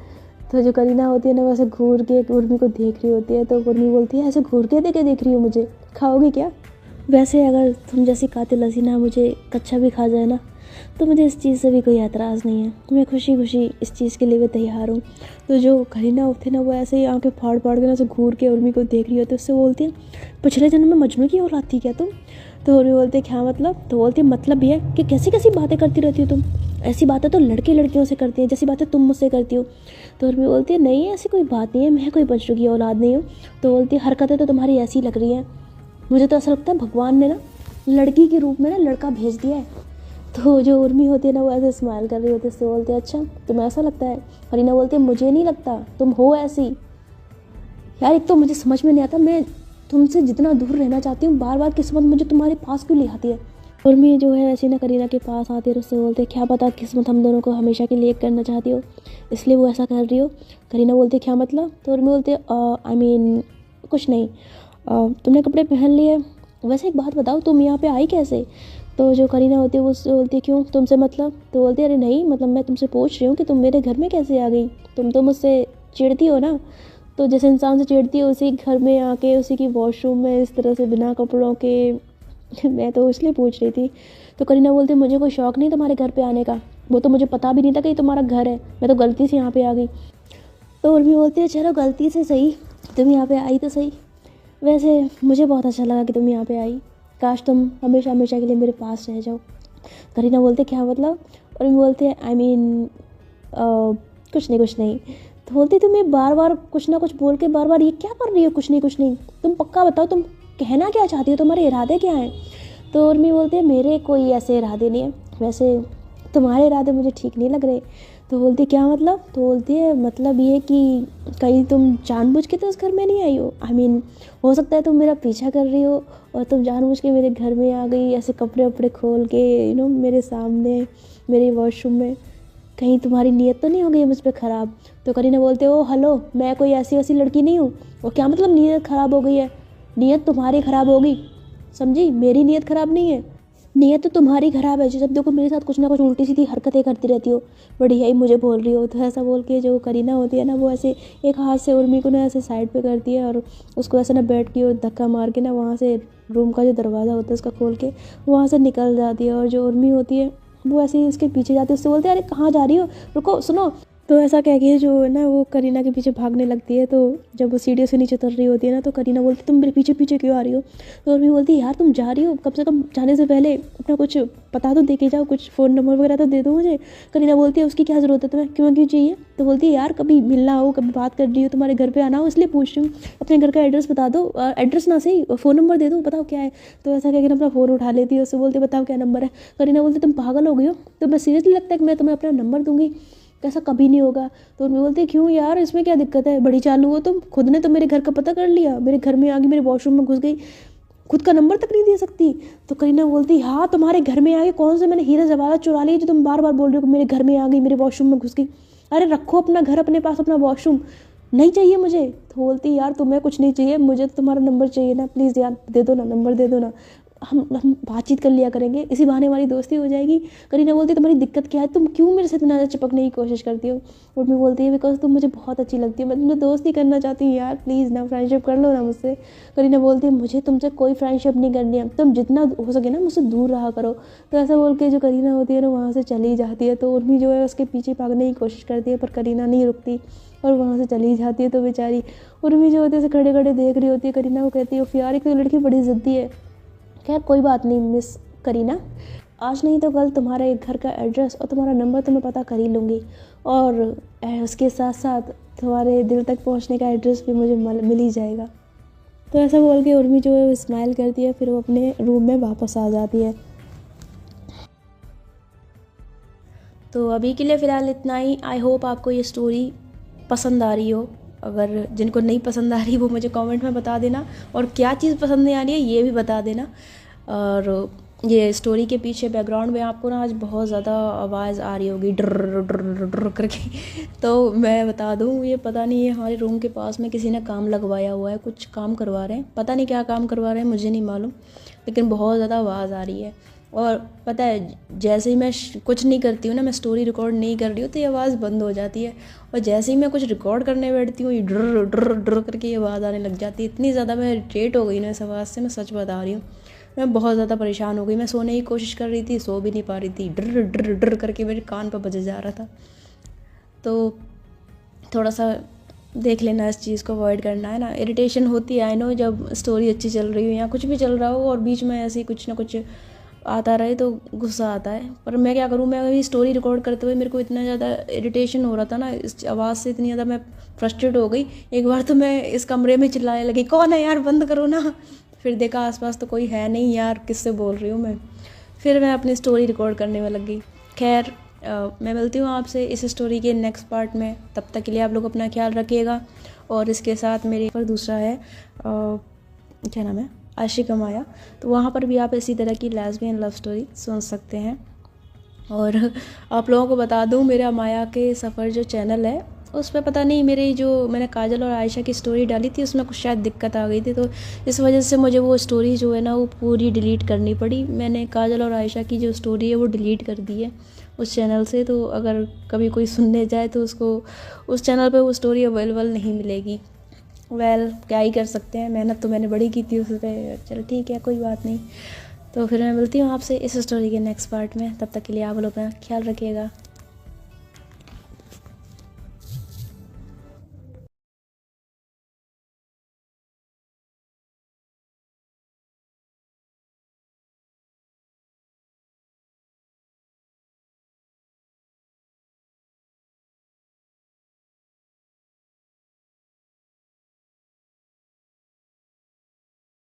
तो जो करीना होती है ना वैसे घूर के उर्मी को देख रही होती है। तो उर्मी बोलती है ऐसे घूर के देख रही हो मुझे, खाओगी क्या? वैसे अगर तुम जैसी कातिल हसीना मुझे कच्चा भी खा जाए ना तो मुझे इस चीज़ से भी कोई एतराज़ नहीं है, मैं खुशी खुशी इस चीज़ के लिए भी तैयार हूँ। तो जो करीना होती है ना वो ऐसे ही आंखें फाड़ फाड़ के ना उसे घूर के उर्मी को देख रही होती है, उससे बोलती है पिछले जन्म में मजनू की औलाद थी क्या तुम? तो उर्मी बोलती है क्या मतलब? तो बोलती है मतलब ये है कि कैसी कैसी बातें करती रहती हो तुम, ऐसी बातें तो लड़के लड़कियों से करती हैं जैसी बातें तुम मुझसे करती हो। तो उर्मी बोलती है नहीं ऐसी कोई बात नहीं है, मैं कोई बच्चों की औलाद नहीं हूँ। तो बोलती है हरकतें तो तुम्हारी ऐसी लग रही हैं, मुझे तो ऐसा लगता है भगवान ने ना लड़की के रूप में ना लड़का भेज दिया है। तो जो उर्मी होती है ना वो ऐसे स्माइल कर रही होती है, उससे बोलते हैं अच्छा तुम्हें ऐसा लगता है? करीना बोलती है मुझे नहीं लगता, तुम हो ऐसी। यार एक तो मुझे समझ में नहीं आता, मैं तुमसे जितना दूर रहना चाहती हूँ बार बार किस्मत मुझे तुम्हारे पास क्यों ले आती है। उर्मी जो है ऐसी ना करीना के पास आती है और उससे बोलते हैं क्या पता किस्मत हम दोनों को हमेशा के लिए एक करना चाहती हो, इसलिए वो ऐसा कर रही हो। करीना बोलती है क्या मतलब? तो उर्मी बोलती है आई मीन कुछ नहीं, तुमने कपड़े पहन लिए, वैसे एक बात बताओ तुम यहाँ पे आई कैसे? तो जो करीना होती है वो उससे बोलती है क्यों तुमसे मतलब? तो बोलती है अरे नहीं मतलब मैं तुमसे पूछ रही हूँ कि तुम मेरे घर में कैसे आ गई, तुम तो मुझसे चिढ़ती हो ना, तो जैसे इंसान से चिढ़ती है उसी घर में आके उसी की वॉशरूम में इस तरह से बिना कपड़ों के मैं तो इसलिए पूछ रही थी। तो करीना बोलती है मुझे कोई शौक़ नहीं तुम्हारे घर पे आने का, वो तो मुझे पता भी नहीं था कि तुम्हारा घर है, मैं तो गलती से यहाँ पे आ गई। तो उर्मी बोलती है चलो गलती से सही, तुम यहाँ पे आई तो सही, वैसे मुझे बहुत अच्छा लगा कि तुम यहाँ पे आई, काश तुम हमेशा हमेशा के लिए मेरे पास रह जाओ। करीना बोलते क्या मतलब? और मैं बोलते हैं आई मीन कुछ नहीं। तो बोलती तुम ये बार बार कुछ ना कुछ बोल के बार बार ये क्या कर रही हो, कुछ नहीं, तुम पक्का बताओ तुम कहना क्या चाहती हो, तुम्हारे इरादे क्या हैं? तो उर्मी बोलती है मेरे कोई ऐसे इरादे नहीं है, वैसे तुम्हारे इरादे मुझे ठीक नहीं लग रहे। तो बोलती क्या मतलब? तो बोलती है मतलब ये कि कहीं तुम जानबूझ के तो इस घर में नहीं आई हो, आई मीन हो सकता है तुम मेरा पीछा कर रही हो और तुम जानबूझ के मेरे घर में आ गई ऐसे कपड़े वपड़े खोल के मेरे सामने मेरे वॉशरूम में, कहीं तुम्हारी नीयत तो नहीं हो गई मुझ पर ख़राब? तो करीना बोलते हो हेलो मैं कोई ऐसी वैसी लड़की नहीं हूँ, और क्या मतलब नीयत ख़राब हो गई है? नीयत तुम्हारी ख़राब होगी, समझी, मेरी नीयत ख़राब नहीं है, नीयत तो तुम्हारी ख़राब है, जब देखो मेरे साथ कुछ ना कुछ उल्टी सीधी हरकतें करती रहती हो, बड़ी यही मुझे बोल रही हो। तो ऐसा बोल के जो करीना होती है ना वो ऐसे एक हाथ से उर्मी को ना ऐसे साइड पे करती है और उसको ऐसे ना बेड की ओर धक्का मार के ना वहाँ से रूम का जो दरवाज़ा होता है उसका खोल के वहाँ से निकल जाती है। और जो उर्मी होती है वो ऐसे ही उसके पीछे जाती है, उससे बोलते हैं अरे कहाँ जा रही हो, रुको सुनो। तो ऐसा कह के जो है ना वो करीना के पीछे भागने लगती है। तो जब वो सीढ़ियों से नीचे उतर रही होती है ना तो करीना बोलती तुम मेरे पीछे पीछे क्यों आ रही हो? तो उर्मी बोलती यार तुम जा रही हो, कम से कम जाने से पहले अपना कुछ पता तो दे के जाओ, कुछ फ़ोन नंबर वगैरह तो दे दो मुझे। करीना बोलती है उसकी क्या ज़रूरत है तुम्हें, क्यों चाहिए? तो बोलती है यार कभी मिलना हो, कभी बात कर रही हो, तुम्हारे घर पर आना हो इसलिए पूछ रही हूँ, अपने घर का एड्रेस बता दो, एड्रेस ना सही फ़ोन नंबर दे दो, बताओ क्या है। तो ऐसा कह के अपना फ़ोन उठा लेती है, उससे बोलते बताओ क्या नंबर है। करीना बोलती तुम पागल हो गई हो, तो मैं सीरियसली लगता है कि मैं तुम्हें अपना नंबर दूंगी, ऐसा कभी नहीं होगा। तो उर्मी बोलती क्यों यार इसमें क्या दिक्कत है, बड़ी चालू हो तुम, खुद ने तो मेरे घर का पता कर लिया, मेरे घर में आ गई, मेरे वॉशरूम में घुस गई, खुद का नंबर तक नहीं दे सकती। तो करीना बोलती हाँ तुम्हारे घर में आ गई, कौन से मैंने हीरा जवाहरात चुरा ली जो तुम बार बार बोल रहे हो कि मेरे घर में आ गई, मेरे वॉशरूम में घुस गई, अरे रखो अपना घर अपने पास, अपना वॉशरूम नहीं चाहिए मुझे। तो बोलती यार तुम्हें कुछ नहीं चाहिए, मुझे तो तुम्हारा नंबर चाहिए ना, प्लीज़ यार दे दो ना, नंबर दे दो ना, हम बातचीत कर लिया करेंगे, इसी बहाने हमारी दोस्ती हो जाएगी। करीना बोलती तुम्हारी दिक्कत क्या है, तुम क्यों मेरे से इतना चिपकने की कोशिश करती हो? और मैं बोलती है बिकॉज तुम मुझे बहुत अच्छी लगती है, मैं तुमसे दोस्ती करना चाहती हूँ यार, प्लीज़ ना फ्रेंडशिप कर लो ना मुझसे। करीना बोलती है मुझे तुमसे कोई फ्रेंडशिप नहीं करनी है, तुम जितना हो सके ना मुझसे दूर रहा करो। तो ऐसा बोल के जो करीना होती है ना वहाँ से चली जाती है। तो उर्मी जो है उसके पीछे भागने की कोशिश करती है पर करीना नहीं रुकती और वहाँ से चली जाती है। तो बेचारी उर्मी जो होती है खड़े खड़े देख रही होती है, करीना को कहती है यार एक लड़की बड़ी ज़िद्दी है। खैर कोई बात नहीं मिस करीना, आज नहीं तो कल तुम्हारे घर का एड्रेस और तुम्हारा नंबर तो मैं पता कर ही लूँगी, और उसके साथ साथ तुम्हारे दिल तक पहुँचने का एड्रेस भी मुझे मिल ही जाएगा। तो ऐसा बोल के उर्मी जो है वो स्माइल करती है, फिर वो अपने रूम में वापस आ जाती है। तो अभी के लिए फ़िलहाल इतना ही। आई होप आपको ये स्टोरी पसंद आ रही हो, अगर जिनको नहीं पसंद आ रही वो मुझे कमेंट में बता देना, और क्या चीज़ पसंद नहीं आ रही है ये भी बता देना। और ये स्टोरी के पीछे बैकग्राउंड में आपको ना आज बहुत ज़्यादा आवाज़ आ रही होगी डर डर डर करके, तो मैं बता दूँ ये पता नहीं, ये हमारे रूम के पास में किसी ने काम लगवाया हुआ है, कुछ काम करवा रहे हैं, पता नहीं क्या काम करवा रहे हैं मुझे नहीं मालूम, लेकिन बहुत ज़्यादा आवाज़ आ रही है। और पता है जैसे ही मैं कुछ नहीं करती हूँ ना, मैं स्टोरी रिकॉर्ड नहीं कर रही हूँ तो ये आवाज़ बंद हो जाती है, और जैसे ही मैं कुछ रिकॉर्ड करने बैठती हूँ ये डर डर डर करके ये आवाज़ आने लग जाती है। इतनी ज़्यादा मैं इरिटेट हो गई ना इस आवाज़ से, मैं सच बता रही हूँ, मैं बहुत ज़्यादा परेशान हो गई। मैं सोने की कोशिश कर रही थी, सो भी नहीं पा रही थी, डर डर डर करके मेरे कान पर बजे जा रहा था। तो थोड़ा सा देख लेना, इस चीज़ को अवॉइड करना है ना। इरिटेशन होती है आई नो, जब स्टोरी अच्छी चल रही हो या कुछ भी चल रहा हो और बीच में ऐसे कुछ ना कुछ आता रहे तो गुस्सा आता है। पर मैं क्या करूँ, मैं अभी स्टोरी रिकॉर्ड करते हुए मेरे को इतना ज़्यादा इरिटेशन हो रहा था ना, इस आवाज़ से इतनी ज़्यादा मैं फ्रस्ट्रेट हो गई। एक बार तो मैं इस कमरे में चिल्लाने लगी, कौन है यार, बंद करो ना। फिर देखा आसपास तो कोई है नहीं यार, किससे बोल रही हूँ मैं। फिर मैं अपनी स्टोरी रिकॉर्ड करने में लग गई। खैर मैं मिलती हूँ आपसे इस स्टोरी के नेक्स्ट पार्ट में। तब तक के लिए आप लोग अपना ख्याल रखिएगा। और इसके साथ मेरे पर दूसरा है क्या नाम है, आशिका माया, तो वहाँ पर भी आप इसी तरह की लेस्बियन लव स्टोरी सुन सकते हैं। और आप लोगों को बता दूँ, मेरा माया के सफ़र जो चैनल है उस पर पता नहीं मेरी जो मैंने काजल और आयशा की स्टोरी डाली थी उसमें कुछ शायद दिक्कत आ गई थी, तो इस वजह से मुझे वो स्टोरी जो है ना वो पूरी डिलीट करनी पड़ी। मैंने काजल और आयशा की जो स्टोरी है वो डिलीट कर दी है उस चैनल से। तो अगर कभी कोई सुनने जाए तो उसको उस चैनल पे वो स्टोरी अवेलेबल नहीं मिलेगी। क्या ही कर सकते हैं, मेहनत तो मैंने बड़ी की थी उस पर। चलो ठीक है, कोई बात नहीं। तो फिर मैं मिलती हूँ आपसे इस स्टोरी के नेक्स्ट पार्ट में। तब तक के लिए आप लोग अपना ख्याल रखिएगा।